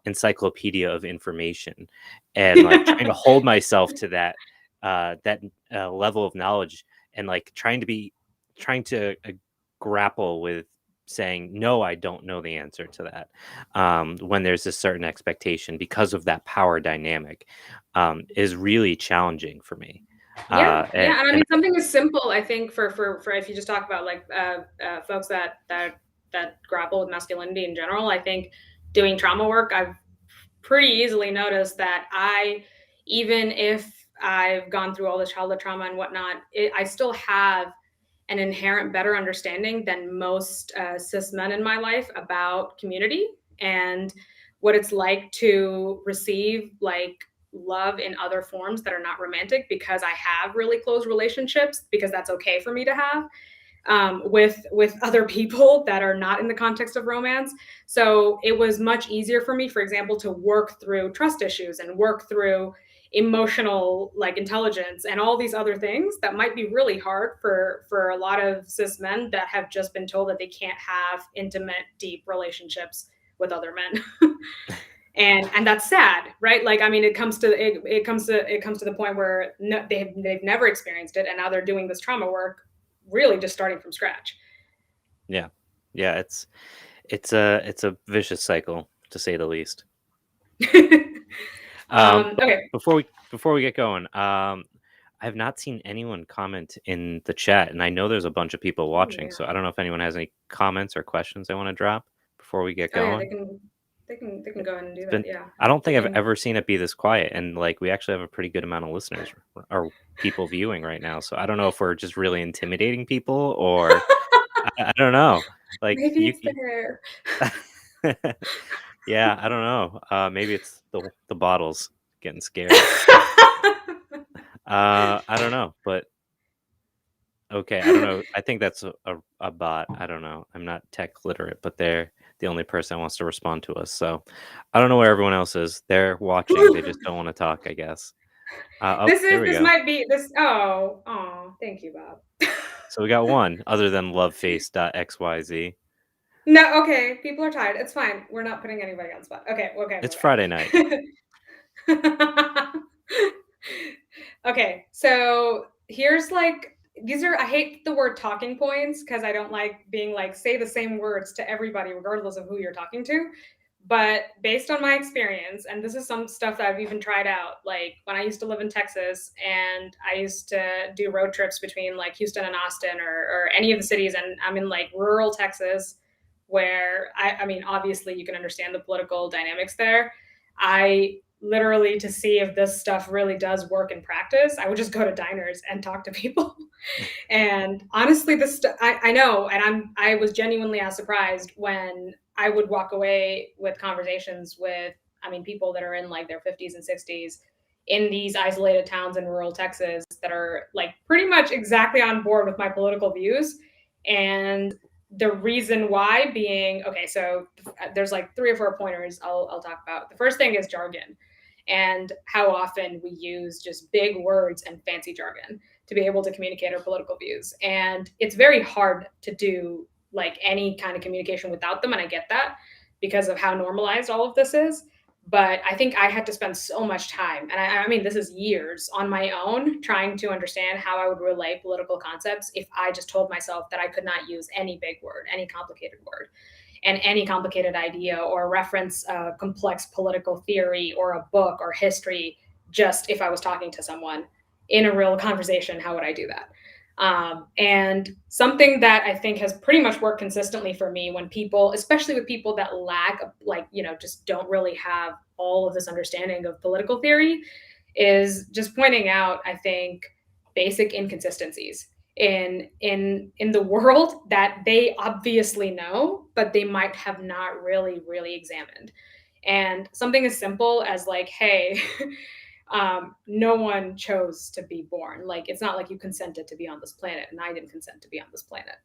encyclopedia of information, and like trying to hold myself to that level of knowledge, and like trying to grapple with saying no, I don't know the answer to that, when there's a certain expectation because of that power dynamic, is really challenging for me. Yeah, And, yeah, and and something as simple, I think, for if you just talk about like folks that grapple with masculinity in general, I think doing trauma work, I've pretty easily noticed that even if I've gone through all this childhood trauma and whatnot, I still have an inherent better understanding than most cis men in my life about community and what it's like to receive like love in other forms that are not romantic, because I have really close relationships, because that's okay for me to have with other people that are not in the context of romance. So it was much easier for me, for example, to work through trust issues and work through emotional like intelligence and all these other things that might be really hard for a lot of cis men that have just been told that they can't have intimate, deep relationships with other men. And that's sad, right? Like, it comes to the point where no, they've never experienced it, and now they're doing this trauma work really just starting from scratch. yeah, yeah, it's a vicious cycle to say the least. But Okay. before we get going, I have not seen anyone comment in the chat, and I know there's a bunch of people Oh, watching, yeah. so I don't know if anyone has any comments or questions they want to drop before we get Oh, yeah, going. they can go ahead and do It's that, been yeah. I don't We think I've can ever seen it be this quiet, and like we actually have a pretty good amount of listeners or people viewing right now. So I don't know if we're just really intimidating people or I don't know. Like Maybe it's the hair. yeah, I don't know. Maybe it's the bottles getting scared. I don't know, but okay, I don't know. I think that's a bot. I don't know. I'm not tech literate, but they're the only person that wants to respond to us. So I don't know where everyone else is. They're watching. They just don't want to talk, I guess. Oh, there we This go. might be this thank you, Bob. So we got one other than loveface.xyz. No, okay, people are tired, it's fine, we're not putting anybody on spot. Okay, okay, It's Friday night. okay. Okay, so here's like these are I hate the word talking points because I don't like being like say the same words to everybody regardless of who you're talking to. But based on my experience, and this is some stuff that I've even tried out, like when I used to live in Texas and I used to do road trips between like Houston and Austin or any of the cities, and I'm in like rural Texas where I mean, obviously you can understand the political dynamics there. I literally to see if this stuff really does work in practice, I would just go to diners and talk to people. And honestly, I know, and I was genuinely as surprised when I would walk away with conversations with, I mean, people that are in like their 50s and 60s in these isolated towns in rural Texas that are like pretty much exactly on board with my political views. And the reason why being okay, so there's like three or four pointers I'll talk about. The first thing is jargon and how often we use just big words and fancy jargon to be able to communicate our political views. And it's very hard to do like any kind of communication without them. And I get that because of how normalized all of this is. But I think I had to spend so much time, and I mean, this is years on my own trying to understand how I would relay political concepts if I just told myself that I could not use any big word, any complicated word and any complicated idea or reference a complex political theory or a book or history just if I was talking to someone in a real conversation. How would I do that? And something that I think has pretty much worked consistently for me when people, especially with people that lack, like, just don't really have all of this understanding of political theory, is just pointing out, I think, basic inconsistencies in the world that they obviously know, but they might have not really examined. And something as simple as like, hey, no one chose to be born. Like, it's not like you consented to be on this planet, and I didn't consent to be on this planet.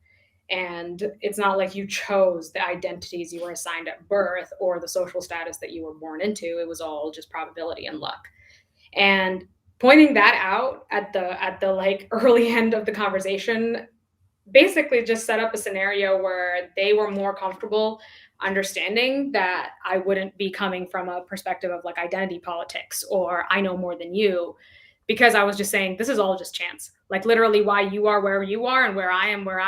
And it's not like you chose the identities you were assigned at birth or the social status that you were born into. It was all just probability and luck. And pointing that out at the like early end of the conversation basically just set up a scenario where they were more comfortable understanding that I wouldn't be coming from a perspective of like identity politics or I know more than you, because I was just saying this is all just chance. Like literally why you are where you are and where I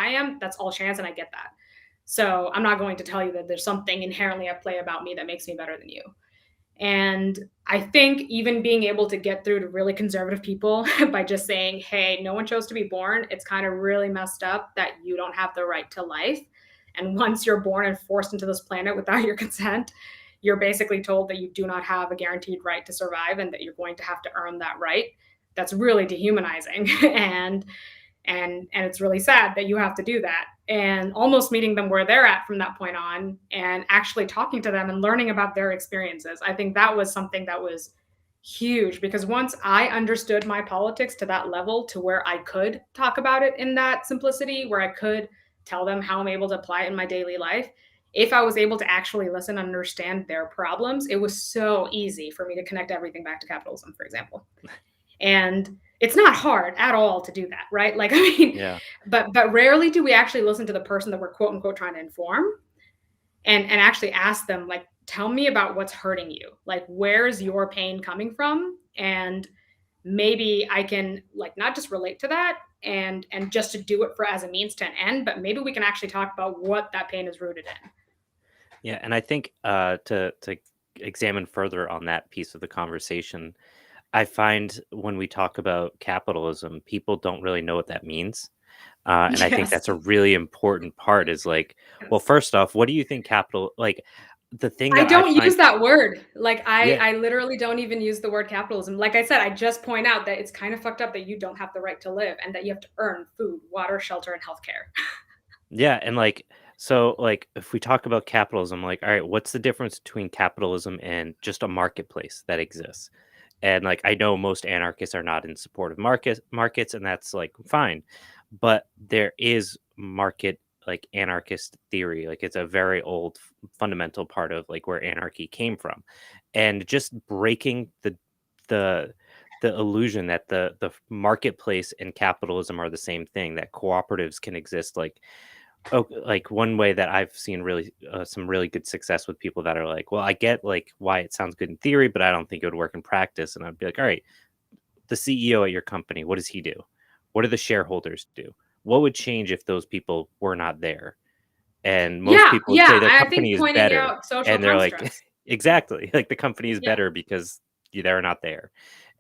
am, that's all chance, and I get that. So I'm not going to tell you that there's something inherently at play about me that makes me better than you. And I think even being able to get through to really conservative people by just saying, hey, no one chose to be born, it's kind of really messed up that you don't have the right to life. And once you're born and forced into this planet without your consent, you're basically told that you do not have a guaranteed right to survive and that you're going to have to earn that right. That's really dehumanizing. And it's really sad that you have to do that, and almost meeting them where they're at from that point on and actually talking to them and learning about their experiences. I think that was something that was huge, because once I understood my politics to that level, to where I could talk about it in that simplicity, where I could tell them how I'm able to apply it in my daily life, if I was able to actually listen and understand their problems, it was so easy for me to connect everything back to capitalism, for example. And it's not hard at all to do that, right? Like, I mean, Yeah. but rarely do we actually listen to the person that we're quote unquote trying to inform and actually ask them, like, tell me about what's hurting you. Like, where's your pain coming from? And maybe I can like not just relate to that and just to do it for as a means to an end, but maybe we can actually talk about what that pain is rooted in. Yeah, and I think to examine further on that piece of the conversation. I find when we talk about capitalism, people don't really know what that means. And I think Yes. that's a really important part is like, well, Yes. first off, what do you think capital like the thing I that I don't find use that word. Like, yeah, I literally don't even use the word capitalism. Like I said, I just point out that it's kind of fucked up that you don't have the right to live and that you have to earn food, water, shelter, and healthcare. yeah, and like so like if we talk about capitalism, like, all right, what's the difference between capitalism and just a marketplace that exists? And like I know most anarchists are not in support of markets, and that's like fine. But there is market like anarchist theory. Like it's a very old fundamental part of like where anarchy came from. And just breaking the the illusion that the marketplace and capitalism are the same thing, that cooperatives can exist like one way that I've seen really some really good success with people that are like, well, I get like why it sounds good in theory, but I don't think it would work in practice. And I'd be like, all right, the CEO at your company, what does he do? What do the shareholders do? What would change if those people were not there? And most Yeah, people would say yeah. the I company think is pointing better. out social And they're like, constructs. exactly, like the company is Yeah. better because they're not there.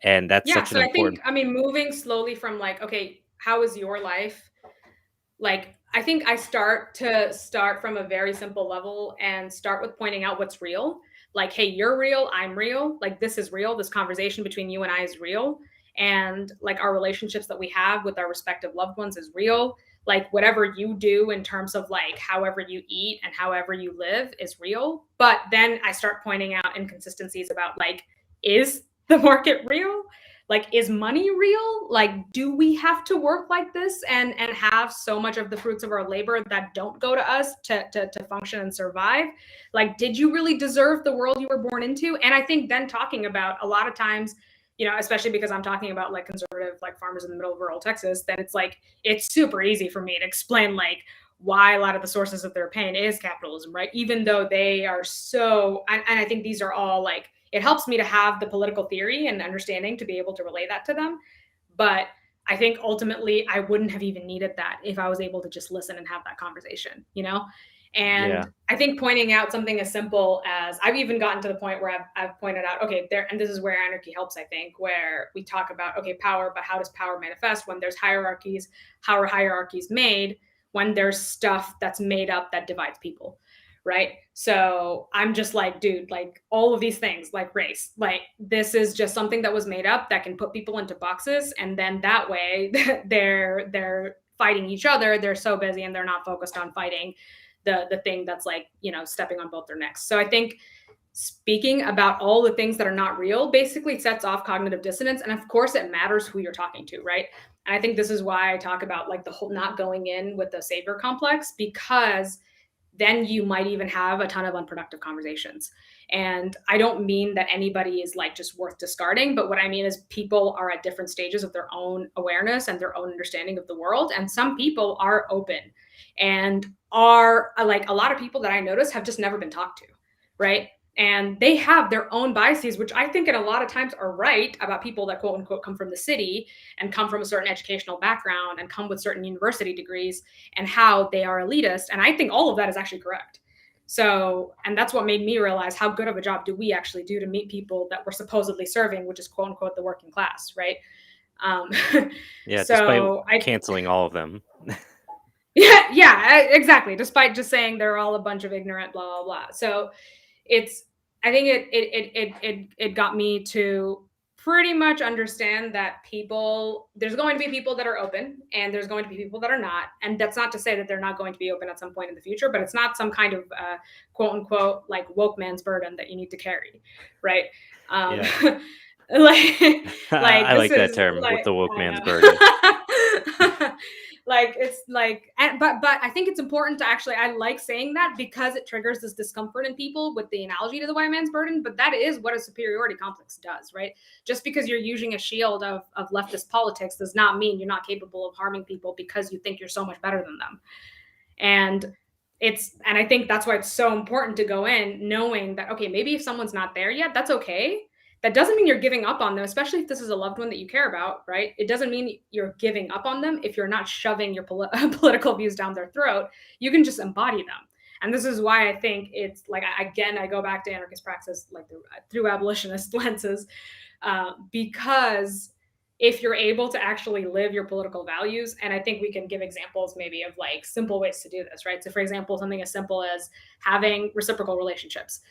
And that's Yeah. such an So I think, important I mean, moving slowly from like, okay, how is your life? Like, I think I start from a very simple level and start with pointing out what's real. Like, hey, you're real, I'm real. Like, this is real. This conversation between you and I is real. And like our relationships that we have with our respective loved ones is real. Like, whatever you do in terms of like however you eat and however you live is real. But then I start pointing out inconsistencies about like, is the market real? Like, is money real? Like, do we have to work like this and have so much of the fruits of our labor that don't go to us to function and survive? Like, did you really deserve the world you were born into? And I think then talking about a lot of times, especially because I'm talking about like conservative like farmers in the middle of rural Texas, then it's like it's super easy for me to explain like why a lot of the sources of their pain is capitalism, right? Even though they are so, and I think these are all like, it helps me to have the political theory and understanding to be able to relay that to them. But I think ultimately I wouldn't have even needed that if I was able to just listen and have that conversation. yeah. And I think pointing out something as simple as I've even gotten to the point where I've pointed out, okay, there, and this is where anarchy helps, I think, where we talk about, okay, power, but how does power manifest when there's hierarchies? How are hierarchies made when there's stuff that's made up that divides people? Right. So I'm just like, dude, like all of these things, like race, like this is just something that was made up that can put people into boxes. And then that way they're fighting each other. They're so busy and they're not focused on fighting the thing that's like, stepping on both their necks. So I think speaking about all the things that are not real basically sets off cognitive dissonance. And of course it matters who you're talking to, right? And I think this is why I talk about like the whole not going in with the savior complex, because then you might even have a ton of unproductive conversations. And I don't mean that anybody is like just worth discarding, but what I mean is people are at different stages of their own awareness and their own understanding of the world. And some people are open and are like a lot of people that I notice have just never been talked to, right? And they have their own biases, which I think in a lot of times are right about people that quote unquote come from the city and come from a certain educational background and come with certain university degrees and how they are elitist. And I think all of that is actually correct. So, and that's what made me realize how good of a job do we actually do to meet people that we're supposedly serving, which is quote unquote the working class, right? Um, Yeah, despite so I, canceling all of them. yeah, exactly. Despite just saying they're all a bunch of ignorant, blah blah blah. So it's, I think it got me to pretty much understand that there's going to be people that are open and there's going to be people that are not, and that's not to say that they're not going to be open at some point in the future, but it's not some kind of quote unquote like woke man's burden that you need to carry, right? um Yeah. like like I this like that is term with like, the woke man's burden. I know. Like it's like, but I think it's important to actually, I like saying that because it triggers this discomfort in people with the analogy to the white man's burden. But that is what a superiority complex does, right? Just because you're using a shield of leftist politics does not mean you're not capable of harming people because you think you're so much better than them. And and I think that's why it's so important to go in knowing that, okay, maybe if someone's not there yet, that's okay. That doesn't mean you're giving up on them, especially if this is a loved one that you care about, right? It doesn't mean you're giving up on them if you're not shoving your political views down their throat. You can just embody them. And this is why I think it's like, again, I go back to anarchist praxis, like through abolitionist lenses, because if you're able to actually live your political values, and I think we can give examples maybe of like simple ways to do this, right? So, for example, something as simple as having reciprocal relationships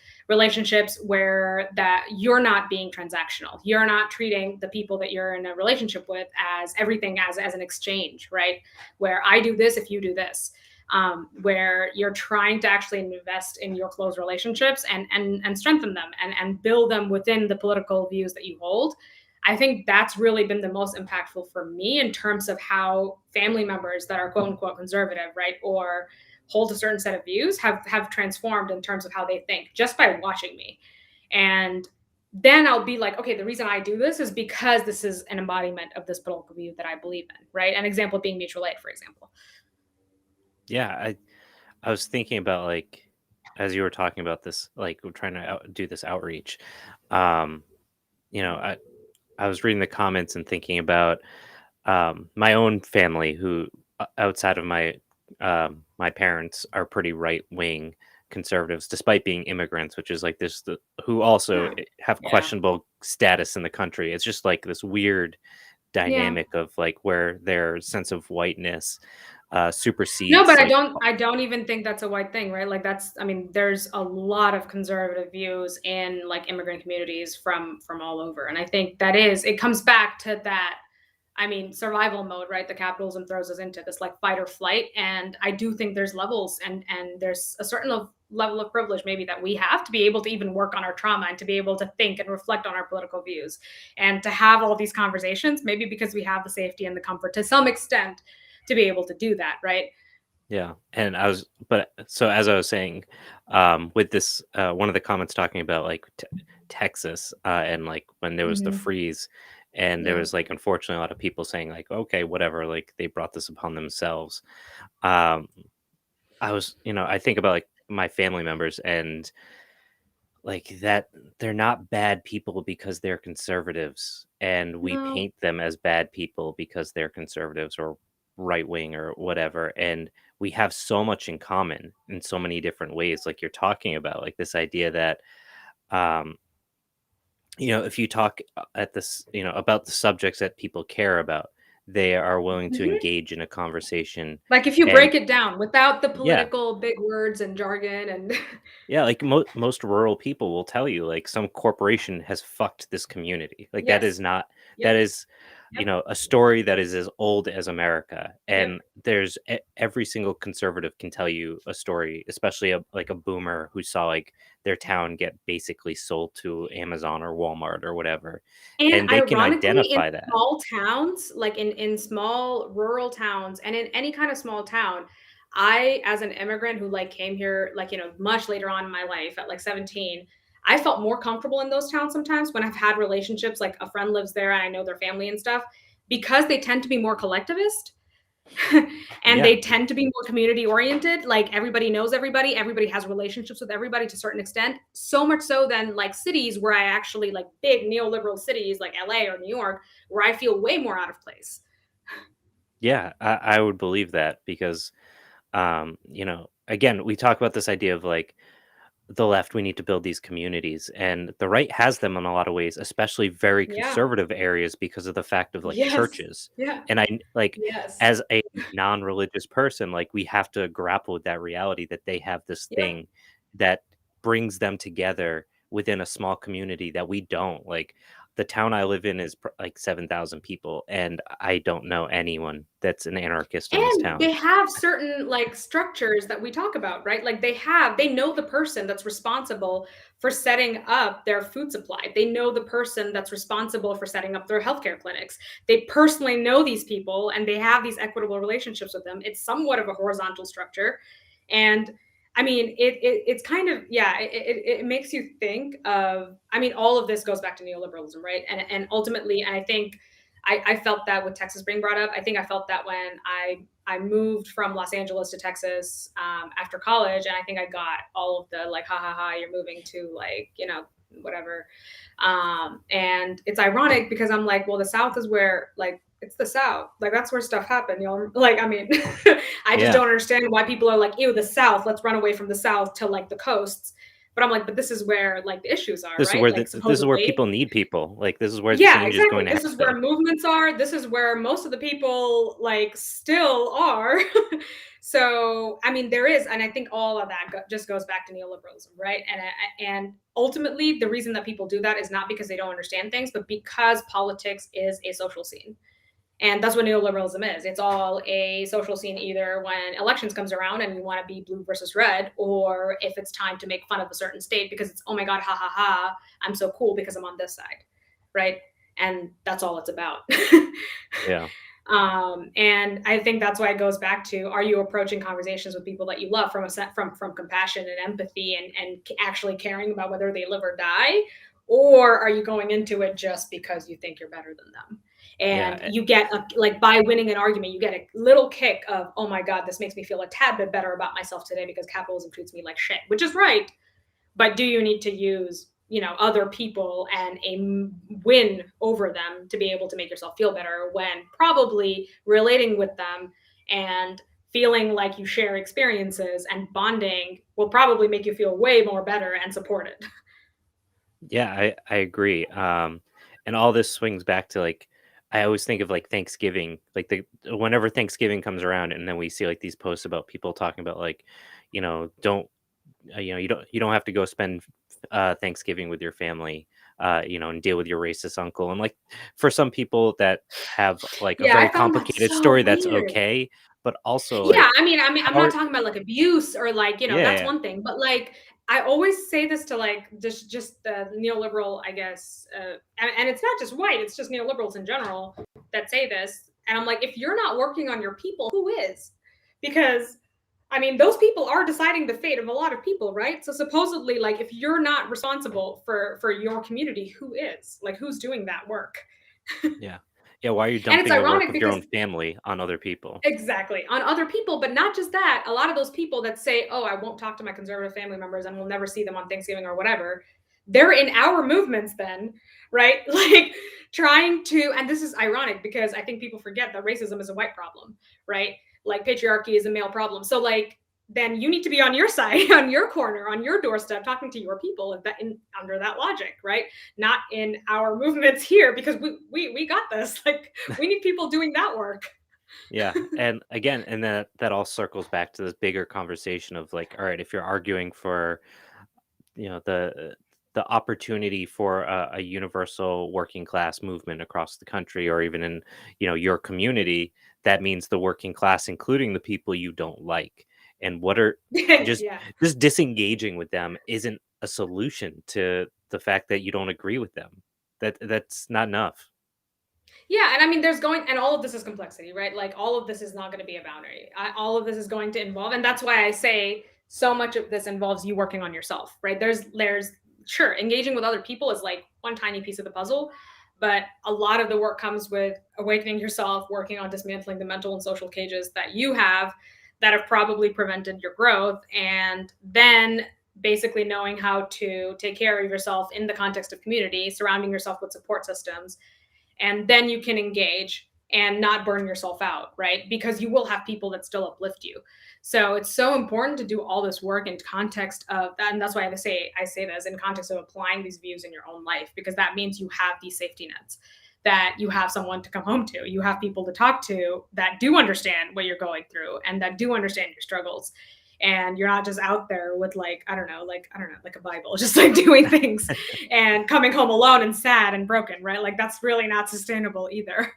where that you're not being transactional, you're not treating the people that you're in a relationship with as everything as an exchange, right? Where I do this if you do this. Where you're trying to actually invest in your close relationships and strengthen them and build them within the political views that you hold. I think that's really been the most impactful for me in terms of how family members that are quote unquote conservative, right, or hold a certain set of views have transformed in terms of how they think just by watching me. And then I'll be like, okay, the reason I do this is because this is an embodiment of this political view that I believe in, right? An example being mutual aid, for example. Yeah, I was thinking about like as you were talking about this, like we're trying to do this outreach. Um, you know, I was reading the comments and thinking about my own family, who outside of my parents are pretty right wing conservatives, despite being immigrants, which is like this the who also Yeah. have Yeah. questionable status in the country. It's just like this weird Yeah. dynamic of like where their sense of whiteness No, supersedes but like I don't even think that's a white thing, right? Like that's I mean, there's a lot of conservative views in like immigrant communities from all over. And I think that is it comes back to that I mean, survival mode, right? The capitalism throws us into this like fight or flight. And I do think there's levels and there's a certain level of privilege maybe that we have to be able to even work on our trauma and to be able to think and reflect on our political views and to have all these conversations, maybe because we have the safety and the comfort to some extent to be able to do that, right? yeah. And but so as I was saying, with this, one of the comments talking about like Texas, and like when there was the Hmm. freeze, and there Yeah. was like unfortunately a lot of people saying like, okay, whatever, like they brought this upon themselves. Um, I think about like my family members and like that they're not bad people because they're conservatives, and we No. paint them as bad people because they're conservatives or right wing or whatever. And we have so much in common in so many different ways, like you're talking about, like this idea that um if you talk at this, about the subjects that people care about, they are willing to Mhm. engage in a conversation. Like if you And break it down without the yeah, political big words and jargon and yeah, like most rural people will tell you, like some corporation has fucked this community. Like that is yes. not that Yep. is, Yep. a story that is as old as America. Yep. And there's every single conservative can tell you a story, especially like a boomer who saw like their town get basically sold to Amazon or Walmart or whatever, And and they can ironically, in identify that. small towns, like in small rural towns and in any kind of small town, I, as an immigrant who like came here, like, much later on in my life at like 17, I felt more comfortable in those towns sometimes when I've had relationships, like a friend lives there and I know their family and stuff, because they tend to be more collectivist. And Yeah, they tend to be more community oriented. Like everybody knows everybody, everybody has relationships with everybody to a certain extent. So much so than like cities where I actually like big neoliberal cities like LA or New York, where I feel way more out of place. yeah, I would believe that because again, we talk about this idea of like the left, we need to build these communities, and the right has them in a lot of ways, especially very Yeah. conservative areas because of the fact of like Yes. churches. Yeah. And like Yes. as a non-religious person, like we have to grapple with that reality that they have this Yep. thing that brings them together within a small community that we don't. Like the town I live in is like 7,000 people, and I don't know anyone that's an anarchist in this And town. they have certain like structures that we talk about, right? Like they know the person that's responsible for setting up their food supply. They know the person that's responsible for setting up their healthcare clinics. They personally know these people and they have these equitable relationships with them. It's somewhat of a horizontal structure. And I mean, it's kind of yeah. It makes you think of. I mean, all of this goes back to neoliberalism, right? And ultimately, and I think I felt that with Texas being brought up. I think I felt that when I moved from Los Angeles to Texas after college, and I think I got all of the like, ha ha ha, you're moving to like whatever. And it's ironic because I'm like, well, the South is where like it's the South. Like that's where stuff happened, y'all. Like, I mean, I just Yeah. don't understand why people are like, ew, the South, let's run away from the South to like the coasts. But I'm like, but this is where like the issues are, This is right? where Like this is where supposedly. people need people. Like, this is where the Yeah, change is exactly. going to This is where happen. movements are. This is where most of the people like still are. So, I mean, there is, and I think all of that just goes back to neoliberalism, right? And ultimately, the reason that people do that is not because they don't understand things, but because politics is a social scene. And that's what neoliberalism is. It's all a social scene, either when elections comes around and you want to be blue versus red, or if it's time to make fun of a certain state because it's, oh my God, ha ha ha, I'm so cool because I'm on this side, right? And that's all it's about. Yeah. And I think that's why it goes back to: are you approaching conversations with people that you love from a set from compassion and empathy and actually caring about whether they live or die, or are you going into it just because you think you're better than them? Yeah. And you get like, by winning an argument, you get a little kick of, oh my God, this makes me feel a tad bit better about myself today because capitalism treats me like shit, which is right. But do you need to use, other people and a win over them to be able to make yourself feel better, when probably relating with them and feeling like you share experiences and bonding will probably make you feel way more better and supported? Yeah, I agree. And all this swings back to like I always think of like Thanksgiving, like the whenever Thanksgiving comes around, and then we see like these posts about people talking about like, don't you don't have to go spend Thanksgiving with your family, and deal with your racist uncle. And like for some people that have like a Yeah, very I found that complicated so story, that's weird. okay. But also Yeah, like I'm how not are talking about like abuse or like, that's yeah, one thing. But like, I always say this to like just the neoliberal, I guess, and it's not just white, it's just neoliberals in general that say this. And I'm like, if you're not working on your people, who is? Because I mean, those people are deciding the fate of a lot of people, right? So supposedly, like, if you're not responsible for your community, who is? Like, who's doing that work? yeah, yeah. Why are you And it's dumping the work ironic of your because own family on other people? exactly, on other people, but not just that. A lot of those people that say, "Oh, I won't talk to my conservative family members and we'll never see them on Thanksgiving or whatever," they're in our movements then, right? Like trying to, and this is ironic because I think people forget that racism is a white problem, right? Like patriarchy is a male problem. So like then you need to be on your side, on your corner, on your doorstep, talking to your people if that in under that logic, right? Not in our movements here because we got this. Like we need people doing that work. Yeah, and again, and that all circles back to this bigger conversation of like, all right, if you're arguing for the opportunity for a universal working class movement across the country, or even in your community, that means the working class, including the people you don't like, and what are just Yeah. just disengaging with them isn't a solution to the fact that you don't agree with them. That's not enough. Yeah, and I mean, there's going, and all of this is complexity, right? Like all of this is not going to be a boundary. All of this is going to involve, and that's why I say so much of this involves you working on yourself, right? There's sure engaging with other people is like one tiny piece of the puzzle, but a lot of the work comes with awakening yourself, working on dismantling the mental and social cages that you have that have probably prevented your growth, and then basically knowing how to take care of yourself in the context of community, surrounding yourself with support systems, and then you can engage and not burn yourself out, right? Because you will have people that still uplift you. So it's so important to do all this work in context of that, and that's why I say this in context of applying these views in your own life, because that means you have these safety nets, that you have someone to come home to, you have people to talk to that do understand what you're going through and that do understand your struggles, and you're not just out there with like I don't know like a bible just like doing things and coming home alone and sad and broken, right? Like that's really not sustainable either.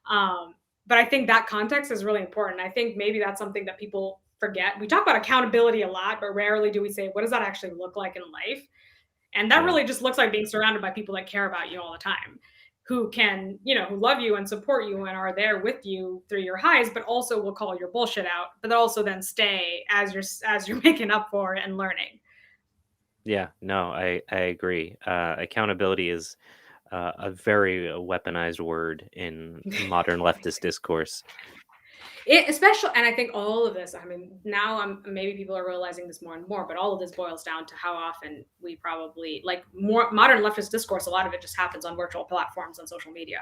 um but I think that context is really important. I think maybe that's something that people forget. We talk about accountability a lot, but rarely do we say, what does that actually look like in life? And that Yeah. really just looks like being surrounded by people that care about you all the time, who can, who love you and support you and are there with you through your highs, but also will call your bullshit out, but also then stay as you're making up for it and learning. Yeah, no, I agree. Accountability is a very weaponized word in modern leftist discourse. Especially, and I think all of this, I mean, now maybe people are realizing this more and more, but all of this boils down to how often we probably like more modern leftist discourse. A lot of it just happens on virtual platforms on social media,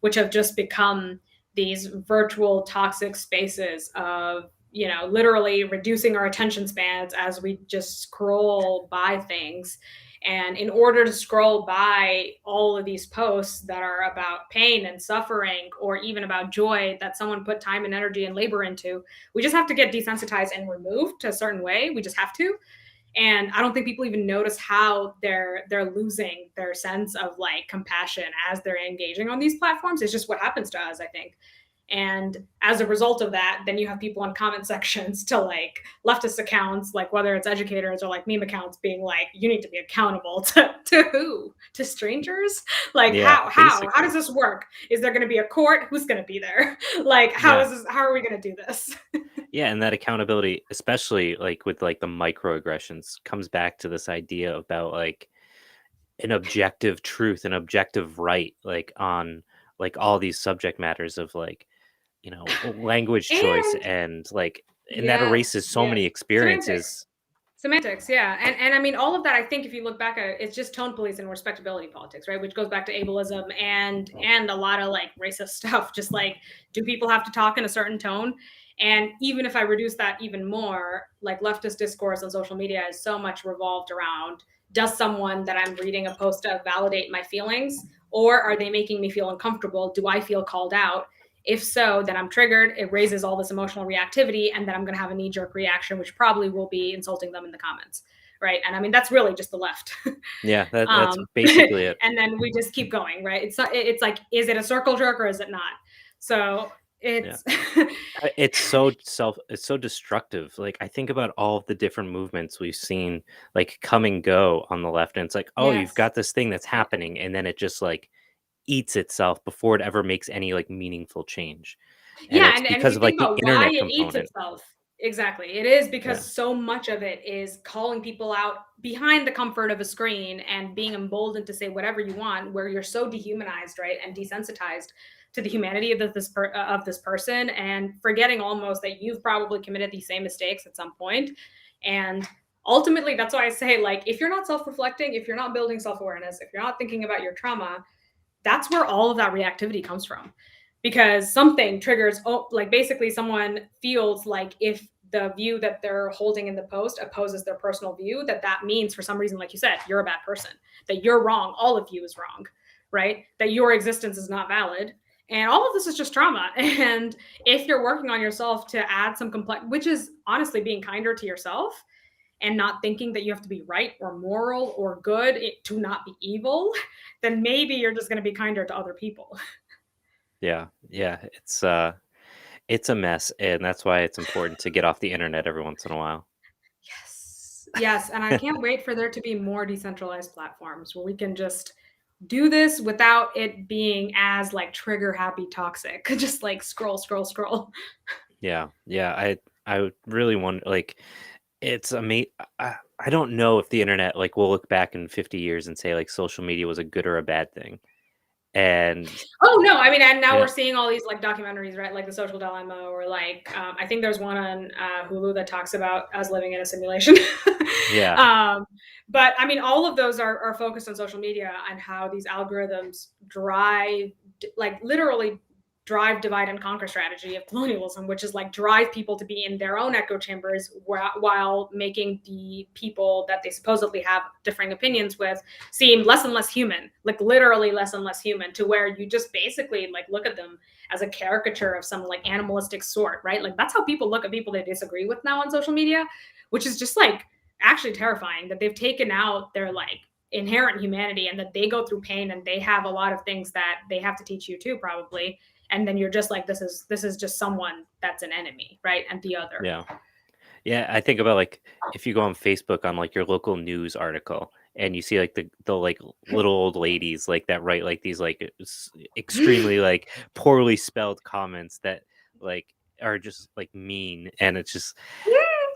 which have just become these virtual toxic spaces of, literally reducing our attention spans as we just scroll by things. And in order to scroll by all of these posts that are about pain and suffering, or even about joy that someone put time and energy and labor into, we just have to get desensitized and removed to a certain way. We just have to. And I don't think people even notice how they're losing their sense of like compassion as they're engaging on these platforms. It's just what happens to us, I think. And as a result of that, then you have people in comment sections to like leftist accounts, like whether it's educators or like meme accounts, being like, you need to be accountable to who? To strangers? Like Yeah, how basically. does this work? Is there going to be a court? Who's going to be there? Like Yeah. how are we going to do this? Yeah, and that accountability, especially like with like the microaggressions, comes back to this idea about like an objective truth, an objective right, like on like all these subject matters of like, language choice And and like, and that erases yes, so many yes. Semantics. experiences. Semantics, yeah. And I mean, all of that, I think if you look back at it, it's just tone police and respectability politics, right? Which goes back to ableism and a lot of like racist stuff. Just like, do people have to talk in a certain tone? And even if I reduce that even more, like leftist discourse on social media is so much revolved around, does someone that I'm reading a post of validate my feelings? Or are they making me feel uncomfortable? Do I feel called out? If so, then I'm triggered. It raises all this emotional reactivity, and then I'm going to have a knee jerk reaction, which probably will be insulting them in the comments. Right. And I mean, that's really just the left. Yeah, that's um, basically it. and then we just keep going. Right. It's like, is it a circle jerk or is it not? So Yeah. it's, It's so destructive. Like I think about all of the different movements we've seen like come and go on the left, and it's like, oh, you've yes. got this thing that's happening, and then it just like eats itself before it ever makes any like meaningful change. And Yeah, it's and if because you of think like the about why internet it eats component. itself, exactly. It is Yeah. because so much of it is calling people out behind the comfort of a screen and being emboldened to say whatever you want, where you're so dehumanized, right, and desensitized to the humanity of of this person, and forgetting almost that you've probably committed these same mistakes at some point. And ultimately, that's why I say, like, if you're not self-reflecting, if you're not building self-awareness, if you're not thinking about your trauma, that's where all of that reactivity comes from, because something triggers, oh, like basically someone feels like if the view that they're holding in the post opposes their personal view, that means for some reason, like you said, you're a bad person, that you're wrong, all of you is wrong, right, that your existence is not valid. And all of this is just trauma. And if you're working on yourself to add some complex, which is honestly being kinder to yourself and not thinking that you have to be right or moral or good to not be evil, then maybe you're just going to be kinder to other people. Yeah. Yeah. It's a mess, and that's why it's important to get off the internet every once in a while. Yes. Yes. And I can't wait for there to be more decentralized platforms where we can just do this without it being as like trigger happy toxic. Just like scroll, scroll, scroll. Yeah. Yeah. I would really want like it's amazing. I don't know if the internet like will look back in 50 years and say like social media was a good or a bad thing. And Oh no, I mean, and now yeah, we're seeing all these like documentaries, right? Like The Social Dilemma, or like I think there's one on Hulu that talks about us living in a simulation. yeah, um, but I mean, all of those are focused on social media and how these algorithms drive, like literally drive divide and conquer strategy of colonialism, which is like drive people to be in their own echo chambers while making the people that they supposedly have differing opinions with seem less and less human, like literally less and less human, to where you just basically like look at them as a caricature of some like animalistic sort, right? Like that's how people look at people they disagree with now on social media, which is just like actually terrifying, that they've taken out their like inherent humanity and that they go through pain and they have a lot of things that they have to teach you too, probably. And then you're just like, this is just someone that's an enemy, right? And the other. yeah. Yeah, I think about like if you go on Facebook on like your local news article and you see like the like little old ladies like that write like these like extremely like poorly spelled comments that like are just like mean, and it's just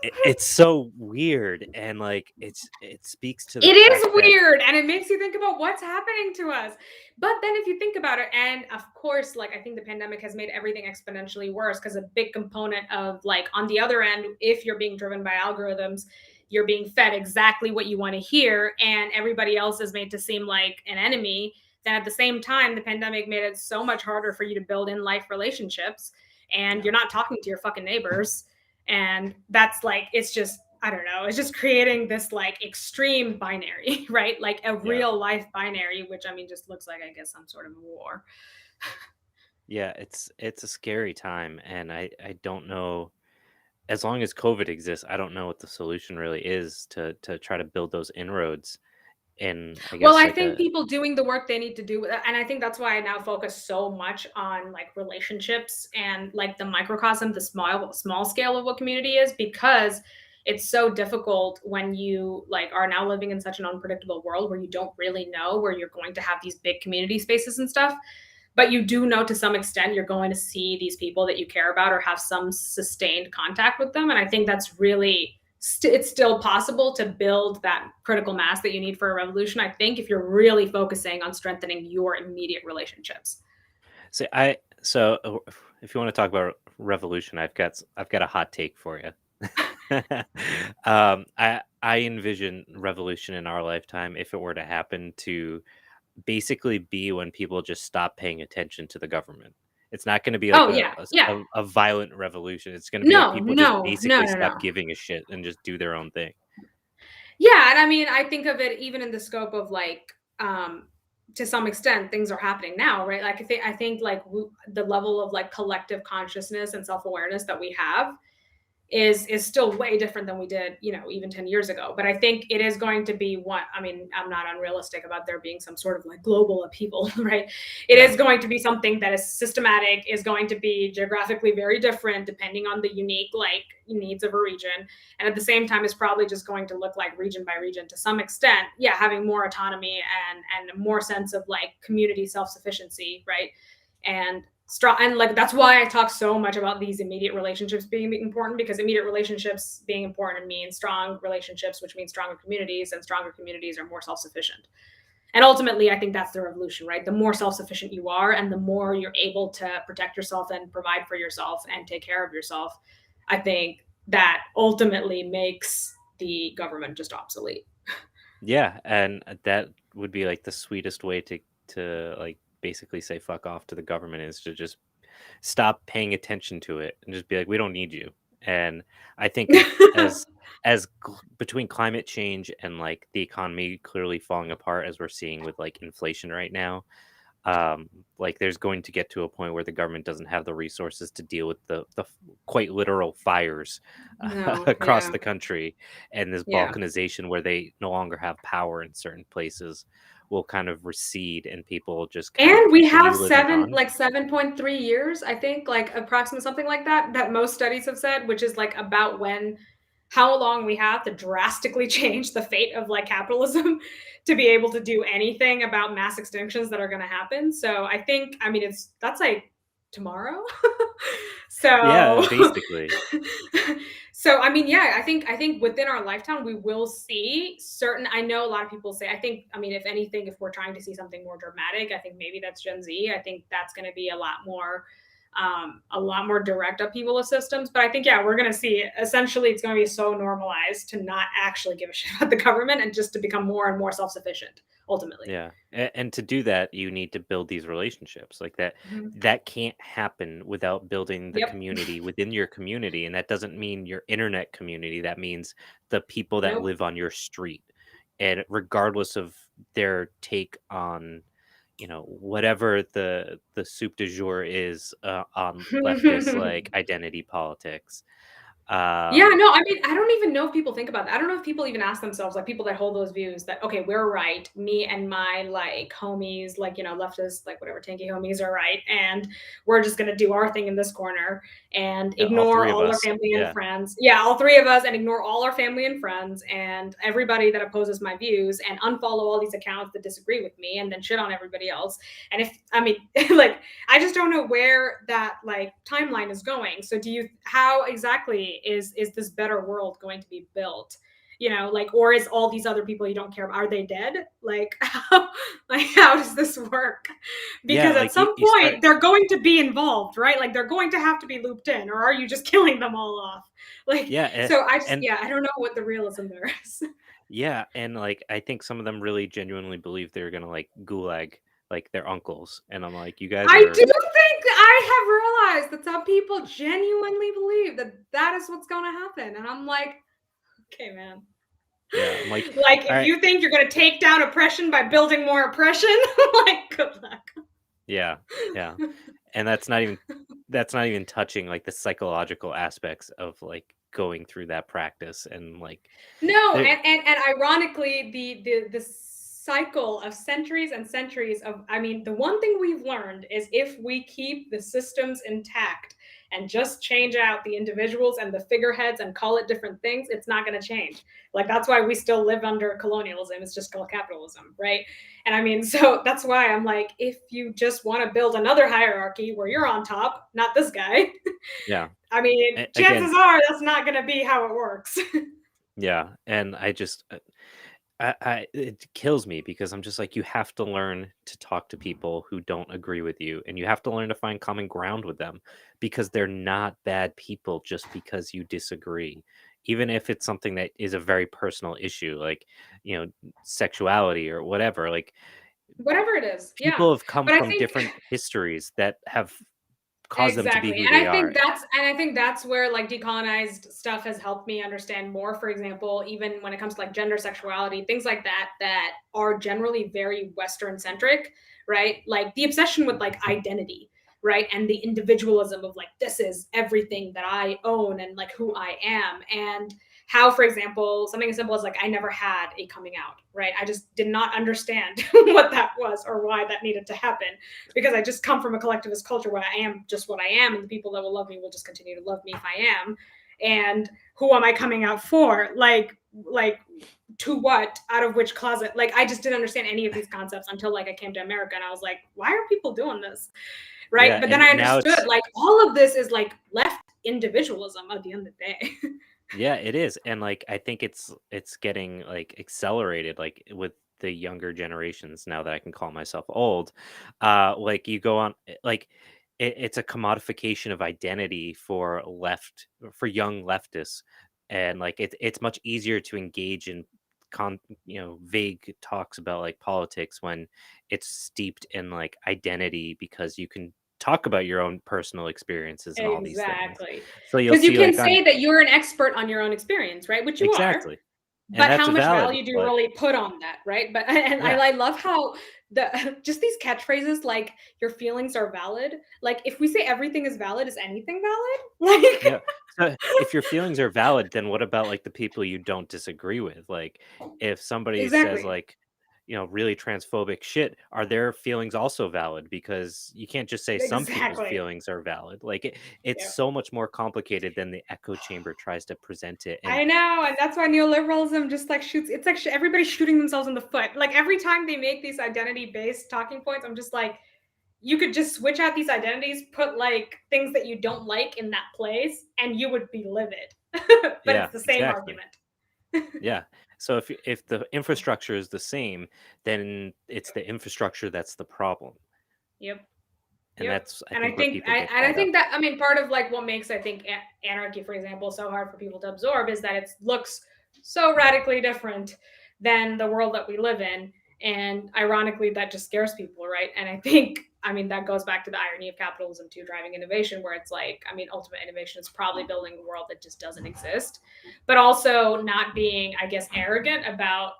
it's so weird, and like it speaks to the It fact is that weird, and it makes you think about what's happening to us. But then if you think about it, and of course, like I think the pandemic has made everything exponentially worse because a big component of like on the other end, if you're being driven by algorithms, you're being fed exactly what you want to hear, and everybody else is made to seem like an enemy. Then at the same time, the pandemic made it so much harder for you to build in life relationships, and yeah, you're not talking to your fucking neighbors. And that's like, it's just, I don't know, it's just creating this like extreme binary, right? Like a yeah, real life binary, which I mean just looks like, I guess, some sort of war. yeah, it's a scary time, and I don't know, as long as COVID exists, I don't know what the solution really is to try to build those inroads in, I Well, guess, I like think a people doing the work they need to do, and I think that's why I now focus so much on like relationships and like the microcosm, the small scale of what community is, because it's so difficult when you like are now living in such an unpredictable world where you don't really know where you're going to have these big community spaces and stuff. But you do know to some extent you're going to see these people that you care about or have some sustained contact with them. And I think that's really it's still possible to build that critical mass that you need for a revolution, I think, if you're really focusing on strengthening your immediate relationships. so I so if you want to talk about revolution, I've got a hot take for you. I envision revolution in our lifetime, if it were to happen, to basically be when people just stop paying attention to the government. It's not going to be like Oh yeah, a s- yeah. a violent revolution. It's going to be like No, people just no, no, basically no, stop no. giving a shit and just do their own thing. Yeah, and I mean, I think of it even in the scope of like, to some extent, things are happening now, right? Like I think like the level of like collective consciousness and self awareness that we have is still way different than we did, even 10 years ago. But I think it is going to be one. I mean, I'm not unrealistic about there being some sort of like global upheaval, right? It Yeah. is going to be something that is systematic, is going to be geographically very different depending on the unique like needs of a region. And at the same time, it's probably just going to look like region by region to some extent. Yeah, having more autonomy and more sense of like community self-sufficiency, right? And strong, and like that's why I talk so much about these immediate relationships being important, because immediate relationships being important means strong relationships, which means stronger communities, and stronger communities are more self-sufficient. And ultimately I think that's the revolution, right? The more self-sufficient you are and the more you're able to protect yourself and provide for yourself and take care of yourself, I think that ultimately makes the government just obsolete. Yeah, and that would be like the sweetest way to like basically say fuck off to the government, is to just stop paying attention to it and just be like, we don't need you. And I think between climate change and like the economy clearly falling apart, as we're seeing with like inflation right now, like there's going to get to a point where the government doesn't have the resources to deal with quite literal fires No, across yeah, the country, and this yeah. balkanization where they no longer have power in certain places will kind of recede, and people just kind of And we have continue living on. 7.3 years, I think, like approximately something like that, that most studies have said, which is like about when how long we have to drastically change the fate of like capitalism to be able to do anything about mass extinctions that are going to happen. So I think, I mean, that's like tomorrow. Yeah, So basically. so I mean, yeah, I think within our lifetime we will see certain, I know a lot of people say, I think, I mean, if anything, if we're trying to see something more dramatic, I think maybe that's Gen Z. I think that's going to be a lot more direct upheaval of systems. But I think, yeah, we're going to see essentially it's going to be so normalized to not actually give a shit about the government and just to become more and more self-sufficient ultimately. Yeah, and to do that, you need to build these relationships like that. Mhm. That can't happen without building the Yep. community within your community, and that doesn't mean your internet community. That means the people that Nope. live on your street, and regardless of their take on, whatever the soup du jour is on leftist like identity politics. Yeah, Um, no, I mean, I don't even know if people think about that. I don't know if people even ask themselves, like people that hold those views that, okay, we're right. Me and my like homies, like, leftist, like whatever tanky homies are right. And we're just going to do our thing in this corner and yeah, all ignore three of all our us. family and Yeah, friends. Yeah, all three of us, and ignore all our family and friends and everybody that opposes my views and unfollow all these accounts that disagree with me and then shit on everybody else. And if, I mean, like, I just don't know where that like timeline is going. So how exactly me is this better world going to be built? Like, or is all these other people you don't care about, are they dead? Like, how does this work? Yeah, Because at like you, some you start. point they're going to be involved, right? Like they're going to have to be looped in, or are you just killing them all off? Like, Yeah, so I just, and yeah, I don't know what the realism there is. yeah, and like I think some of them really genuinely believe they're gonna like gulag like their uncles, and I'm like, you guys I do are. think I have realized that some people genuinely believe that that is what's going to happen. And I'm like, okay, man. Yeah, I'm like, Like, all if right, you think you're going to take down oppression by building more oppression, like, good luck. yeah, yeah, and that's not even touching like the psychological aspects of like going through that practice and like No, there. and ironically, the cycle of centuries and centuries of, I mean, the one thing we've learned is if we keep the systems intact and just change out the individuals and the figureheads and call it different things, it's not going to change. Like, that's why we still live under colonialism. It's just called capitalism, right? And I mean, so that's why I'm like, if you just want to build another hierarchy where you're on top, not this guy, Yeah, I mean, again, chances are that's not going to be how it works. yeah, and I just it kills me because I'm just like, you have to learn to talk to people who don't agree with you, and you have to learn to find common ground with them because they're not bad people just because you disagree. Even if it's something that is a very personal issue, like, sexuality or whatever, like Whatever it is, yeah. people have come But I from think different histories that have caused them to be exactly, who they are. and I think that's where, like, decolonized stuff has helped me understand more. For example, even when it comes to, like, gender, sexuality, things like that, that are generally very Western centric, right? Like, the obsession with, like, identity, right? And the individualism of, like, this is everything that I own and, like, who I am. And how, for example, something as simple as, like, I never had a coming out, right? I just did not understand what that was or why that needed to happen, because I just come from a collectivist culture where I am just what I am, and the people that will love me will just continue to love me if I am. And who am I coming out for? Like to what? Out of which closet? Like, I just didn't understand any of these concepts until, like, I came to America, and I was like, why are people doing this? Right? Yeah, But then and I now understood, it's. like, all of this is like left individualism at the end of the day. Yeah, it is, and, like, I think it's getting, like, accelerated, like, with the younger generations now that I can call myself old. Like, you go on like, it's a commodification of identity for young leftists, and, like, it's much easier to engage in vague talks about, like, politics when it's steeped in, like, identity because you can talk about your own personal experiences and all these things. Exactly. So you'll Because you see, can like, on. say that you're an expert on your own experience, right? Which you are. Exactly, and But that's how much valid, value do you but really put on that, right? But and yeah, I love how the just these catchphrases like your feelings are valid. Like, if we say everything is valid, is anything valid? Like, yeah. So if your feelings are valid, then what about, like, the people you don't disagree with? Like, if somebody says, exactly. like, really transphobic shit, are their feelings also valid? Because you can't just say some people's Exactly. feelings are valid. Like, it's Yep. so much more complicated than the echo chamber tries to present it, and I know, and that's why neoliberalism just like shoots. It's like everybody's shooting themselves in the foot. Like, every time they make these identity-based talking points, I'm just like, you could just switch out these identities, put like things that you don't like in that place, and you would be livid. But yeah, it's the same exactly. argument. Yeah. So if the infrastructure is the same, then it's the infrastructure that's the problem, Yep. and Yep. that's, I think, where people get I caught up. think that, I mean, part of like what makes, I think, anarchy, for example, so hard for people to absorb is that it looks so radically different than the world that we live in, and ironically that just scares people, right? And I think, I mean, that goes back to the irony of capitalism too, driving innovation, where it's like, I mean, ultimate innovation is probably building a world that just doesn't exist, but also not being, I guess, arrogant about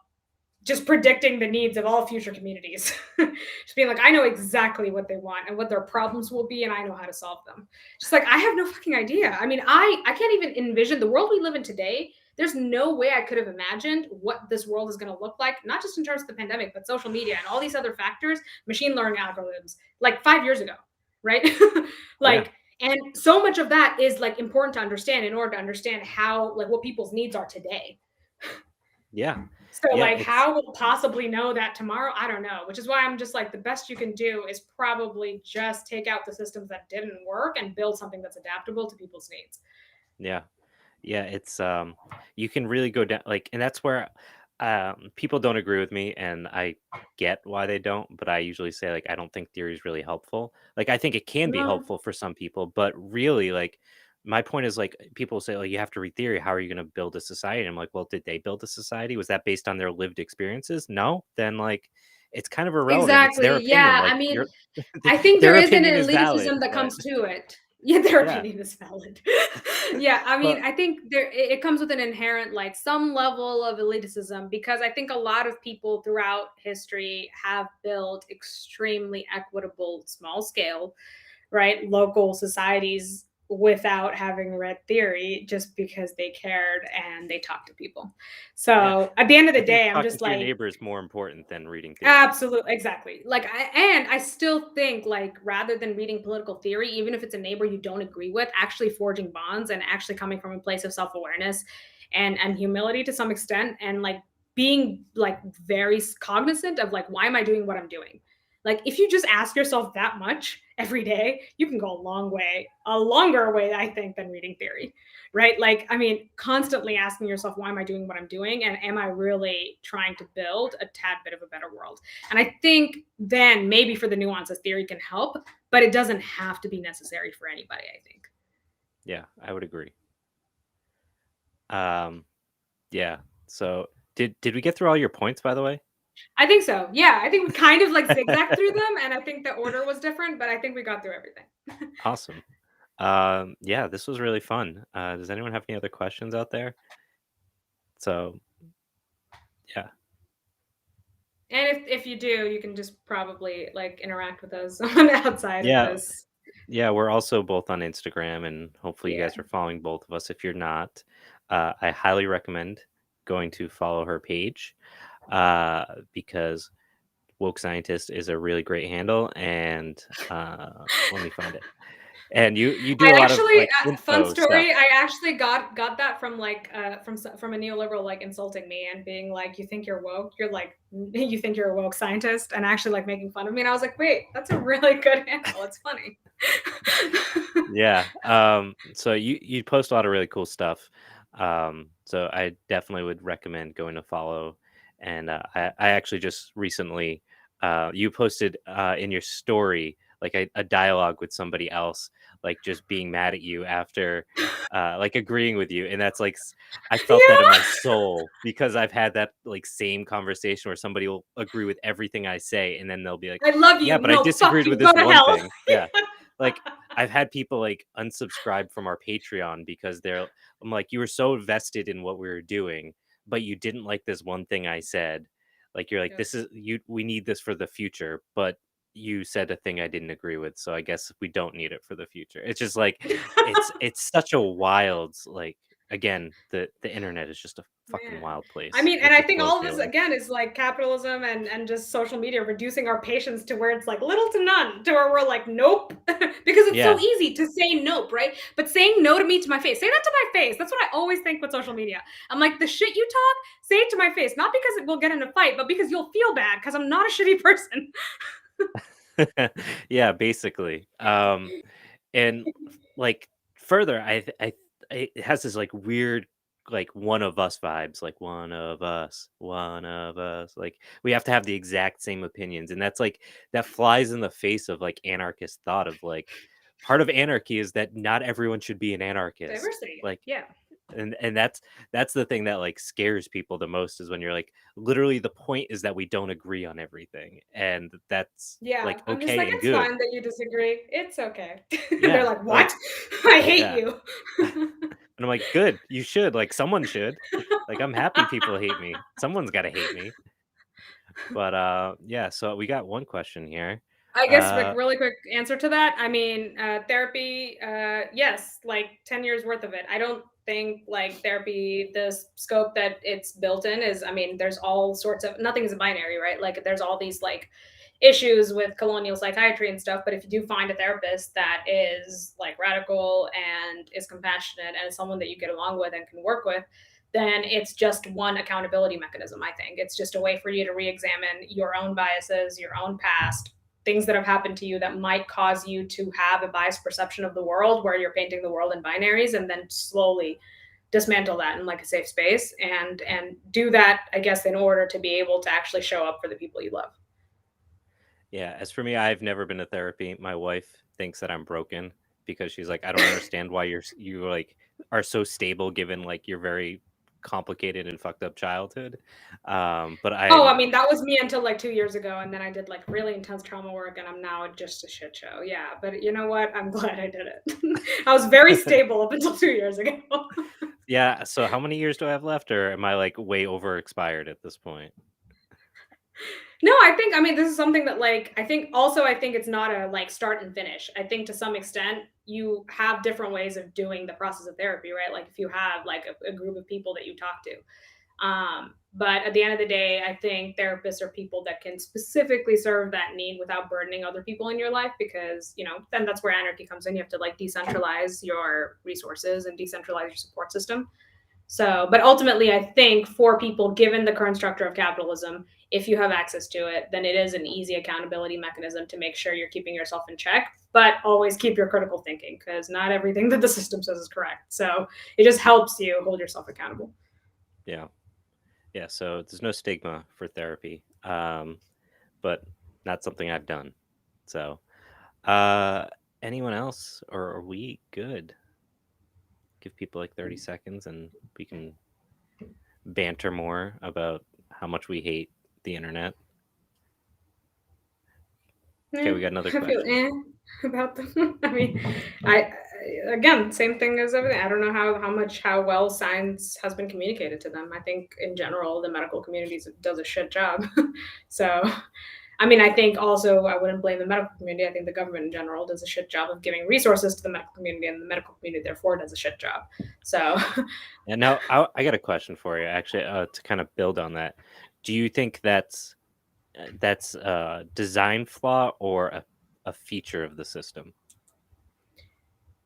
just predicting the needs of all future communities. Just being like, I know exactly what they want and what their problems will be, and I know how to solve them. Just like, I have no fucking idea. I mean, I can't even envision the world we live in today. There's no way I could have imagined what this world is going to look like, not just in terms of the pandemic, but social media and all these other factors, machine learning algorithms, like 5 years ago, right? Yeah. Like, and so much of that is like important to understand in order to understand how, like, what people's needs are today. Yeah. So, Yeah, like, it's. how we'll possibly know that tomorrow, I don't know. Which is why I'm just like, the best you can do is probably just take out the systems that didn't work and build something that's adaptable to people's needs. Yeah. Yeah, it's you can really go down like and that's where people don't agree with me and I get why they don't, but I usually say like I don't think theory is really helpful. Like I think it can be No, helpful for some people, but really like my point is like people say, "Oh, you have to read theory. How are you going to build a society?" I'm like, "Well, did they build a society? Was that based on their lived experiences? No. Then like it's kind of irrelevant. It's their exactly. opinion. Yeah, I Like mean, your I think there their is an opinion is valid, elitism that but comes to it. Yeah, their yeah. opinion is valid. Yeah, I mean, But I think it comes with an inherent like some level of elitism because I think a lot of people throughout history have built extremely equitable, small scale, right, local societies without having read theory just because they cared and they talked to people. yeah, So at the end of I the think day, I'm talking just to your like, neighbor is more important than reading theory. absolutely, exactly. Like, I still think like rather than reading political theory, even if it's a neighbor you don't agree with, actually forging bonds and actually coming from a place of self awareness and humility to some extent, and like being like very cognizant of like why am I doing what I'm doing. Like if you just ask yourself that much every day, you can go a long way, a longer way, I think, than reading theory, right? Like, I mean, constantly asking yourself, why am I doing what I'm doing? And am I really trying to build a tad bit of a better world? And I think then maybe for the nuances, theory can help, but it doesn't have to be necessary for anybody, I think. Yeah, I would agree. Um, yeah. So did we get through all your points by the way? I think so. Yeah. I think we kind of like zigzag through them. And I think the order was different, but I think we got through everything. Awesome. Yeah, this was really fun. Does anyone have any other questions out there? So yeah. And if you do, you can just probably like interact with us on outside of Yeah. this. Yeah, we're also both on Instagram and hopefully you Yeah. guys are following both of us. If you're not, I highly recommend going to follow her page because woke scientist is a really great handle and let me find it. And you do I a lot of actually like fun info stuff. story, I actually got that from, like, from a neoliberal, like, insulting me and being like, "You think you're woke? You're like you think you're a woke scientist?" And actually, like, making fun of me, and I was like, "Wait, that's a really good handle, it's funny." Yeah. So you post a lot of really cool stuff. So I definitely would recommend going to follow. And I actually just recently you posted in your story like a dialogue with somebody else, like just being mad at you after like agreeing with you. And that's like I felt that in my Yeah, soul because I've had that like same conversation where somebody will agree with everything I say and then they'll be like, I love yeah, you. but I No, fuck disagreed with you, go this to one hell. thing. Yeah. Like I've had people like unsubscribe from our Patreon because I'm like, you were so vested in what we were doing, but you didn't like this one thing I said. Like you're like, Yep. this is we need this for the future, but you said a thing I didn't agree with, so I guess we don't need it for the future. It's just like it's such a wild like again, the internet is just a fucking Man. wild I place. mean, and It I just think blows all of me this away. again is like capitalism and just social media reducing our patience to where it's like little to none, to where we're like, nope. Because it's so Yeah. easy to say nope, right? But saying no to me to my face, say that to my face. That's what I always think with social media. I'm like, the shit you talk, say it to my face. Not because it will get in a fight, but because you'll feel bad because I'm not a shitty person. Yeah, basically. And like further, it has this like weird like one of us vibes, like one of us. Like we have to have the exact same opinions, and that's like that flies in the face of like anarchist thought of like part of anarchy is that not everyone should be an anarchist. Diversity. Like Yeah. and that's the thing that like scares people the most is when you're like literally the point is that we don't agree on everything and that's Yeah. like I'm just okay like, and it's good. fine that you disagree. It's okay. They're Yeah, like, like what? I hate yeah. you. And I'm like, "Good, you should, like, someone should." Like, I'm happy people hate me. Someone's gotta hate me. But, yeah, so we got one question here. I guess like Uh, really quick answer to that. I mean, therapy, yes, like 10 years worth of it. I don't think like therapy, the scope that it's built in is, I mean, there's all sorts of, nothing is binary, right? Like there's all these like issues with colonial psychiatry and stuff. But if you do find a therapist that is like radical and is compassionate and is someone that you get along with and can work with, then it's just one accountability mechanism. I think it's just a way for you to re-examine your own biases, your own past, things that have happened to you that might cause you to have a biased perception of the world where you're painting the world in binaries, and then slowly dismantle that in like a safe space and do that, I guess, in order to be able to actually show up for the people you love. Yeah, as for me, I've never been to therapy. My wife thinks that I'm broken because she's like, "I don't understand why you like are so stable given like your very complicated and fucked up childhood." But Oh, I I'm mean, that was me until like 2 years ago, and then I did like really intense trauma work, and I'm now just a shit show. Yeah, but you know what? I'm glad I did it. I was very stable up until 2 years ago. yeah, so how many years do I have left, or am I like way over expired at this point? No, I think, I mean, this is something that like I think it's not a like start and finish. I think to some extent you have different ways of doing the process of therapy, right? Like if you have like a group of people that you talk to. But at the end of the day, I think therapists are people that can specifically serve that need without burdening other people in your life because, then that's where anarchy comes in. You have to like decentralize your resources and decentralize your support system. So, but ultimately, I think for people, given the current structure of capitalism, if you have access to it, then it is an easy accountability mechanism to make sure you're keeping yourself in check, but always keep your critical thinking because not everything that the system says is correct. So it just helps you hold yourself accountable. Yeah. Yeah, so there's no stigma for therapy. But not something I've done. So, uh anyone else, or are we good? Give people like 30 seconds and we can banter more about how much we hate the internet. Okay, Yeah, we got another I feel question. about them. I mean, I again, same thing as everything. I don't know how well science has been communicated to them. I think in general the medical community does a shit job. So, I mean, I think also I wouldn't blame the medical community. I think the government in general does a shit job of giving resources to the medical community, and the medical community therefore does a shit job. So, And now I got a question for you, actually, to kind of build on that. Do you think that's a design flaw or a feature of the system?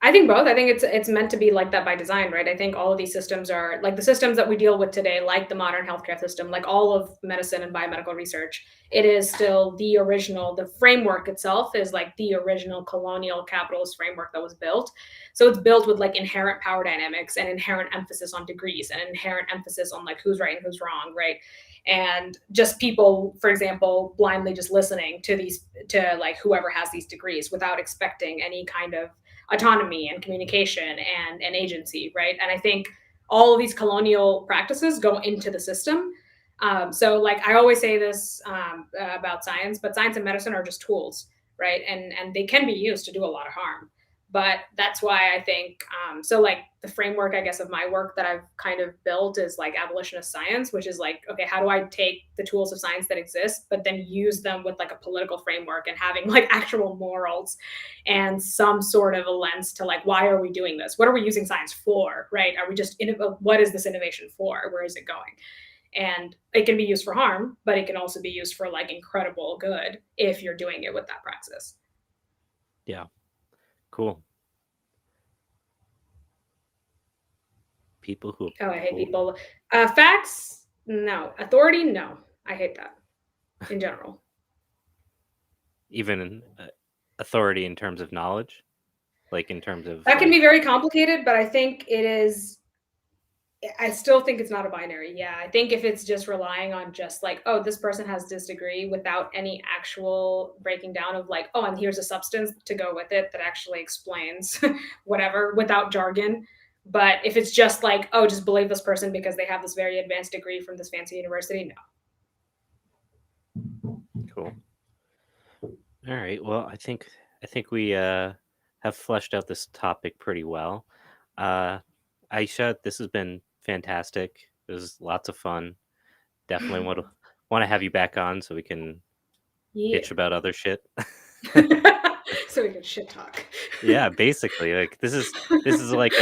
I think both. I think it's meant to be like that by design, right? I think all of these systems are like the systems that we deal with today, like the modern healthcare system, like all of medicine and biomedical research. It is still the original. The framework itself is like the original colonial capitalist framework that was built. So it's built with like inherent power dynamics and inherent emphasis on degrees and inherent emphasis on like who's right and who's wrong, right? And just people, for example, blindly just listening to like whoever has these degrees without expecting any kind of autonomy and communication and agency, right? And I think all of these colonial practices go into the system. So, like I always say this about science, but science and medicine are just tools, right? And they can be used to do a lot of harm. But that's why I think so. Like the framework, I guess, of my work that I've kind of built is like abolitionist science, which is like, okay, how do I take the tools of science that exist, but then use them with like a political framework and having like actual morals and some sort of a lens to like why are we doing this, what are we using science for, right? Are we just what is this innovation for, where is it going? And it can be used for harm, but it can also be used for like incredible good if you're doing it with that praxis. Yeah, cool. People who Oh, I hate uphold, people. Facts, no. Authority, no. I hate that in general. even authority in terms of knowledge, like in terms of That can be like, very complicated, but I still think it's not a binary. Yeah, I think if it's just relying on just like, oh, this person has this degree without any actual breaking down of like, oh, and here's a substance to go with it that actually explains whatever without jargon. But if it's just like, oh, just believe this person because they have this very advanced degree from this fancy university, no. cool. All right. Well, I think we have fleshed out this topic pretty well. Uh, Aisha, this has been fantastic. It was lots of fun. Definitely want to have you back on so we can Yeah. bitch about other shit. So we can shit talk. Yeah, basically, like this is like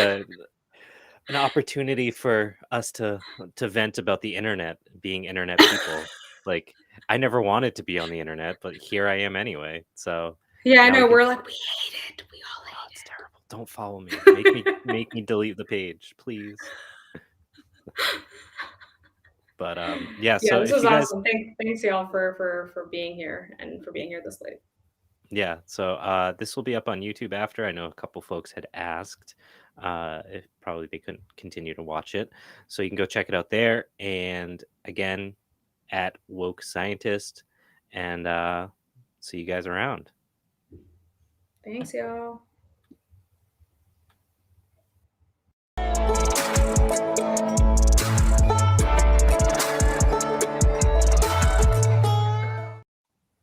an opportunity for us to vent about the internet, being internet people. Like I never wanted to be on the internet, but here I am anyway. So Yeah, I now we know. can. We're like, we hate it. We all Oh, it's hate terrible. Don't follow me. Make me it. make me delete the page, please. But yeah, Yeah, so this if was you guys awesome. Thanks y'all for being here and for being here this late. Yeah, so this will be up on YouTube after. I know a couple folks had asked if probably they couldn't continue to watch it. So you can go check it out there. And again, at Woke Scientist. And see you guys around. Thanks, y'all.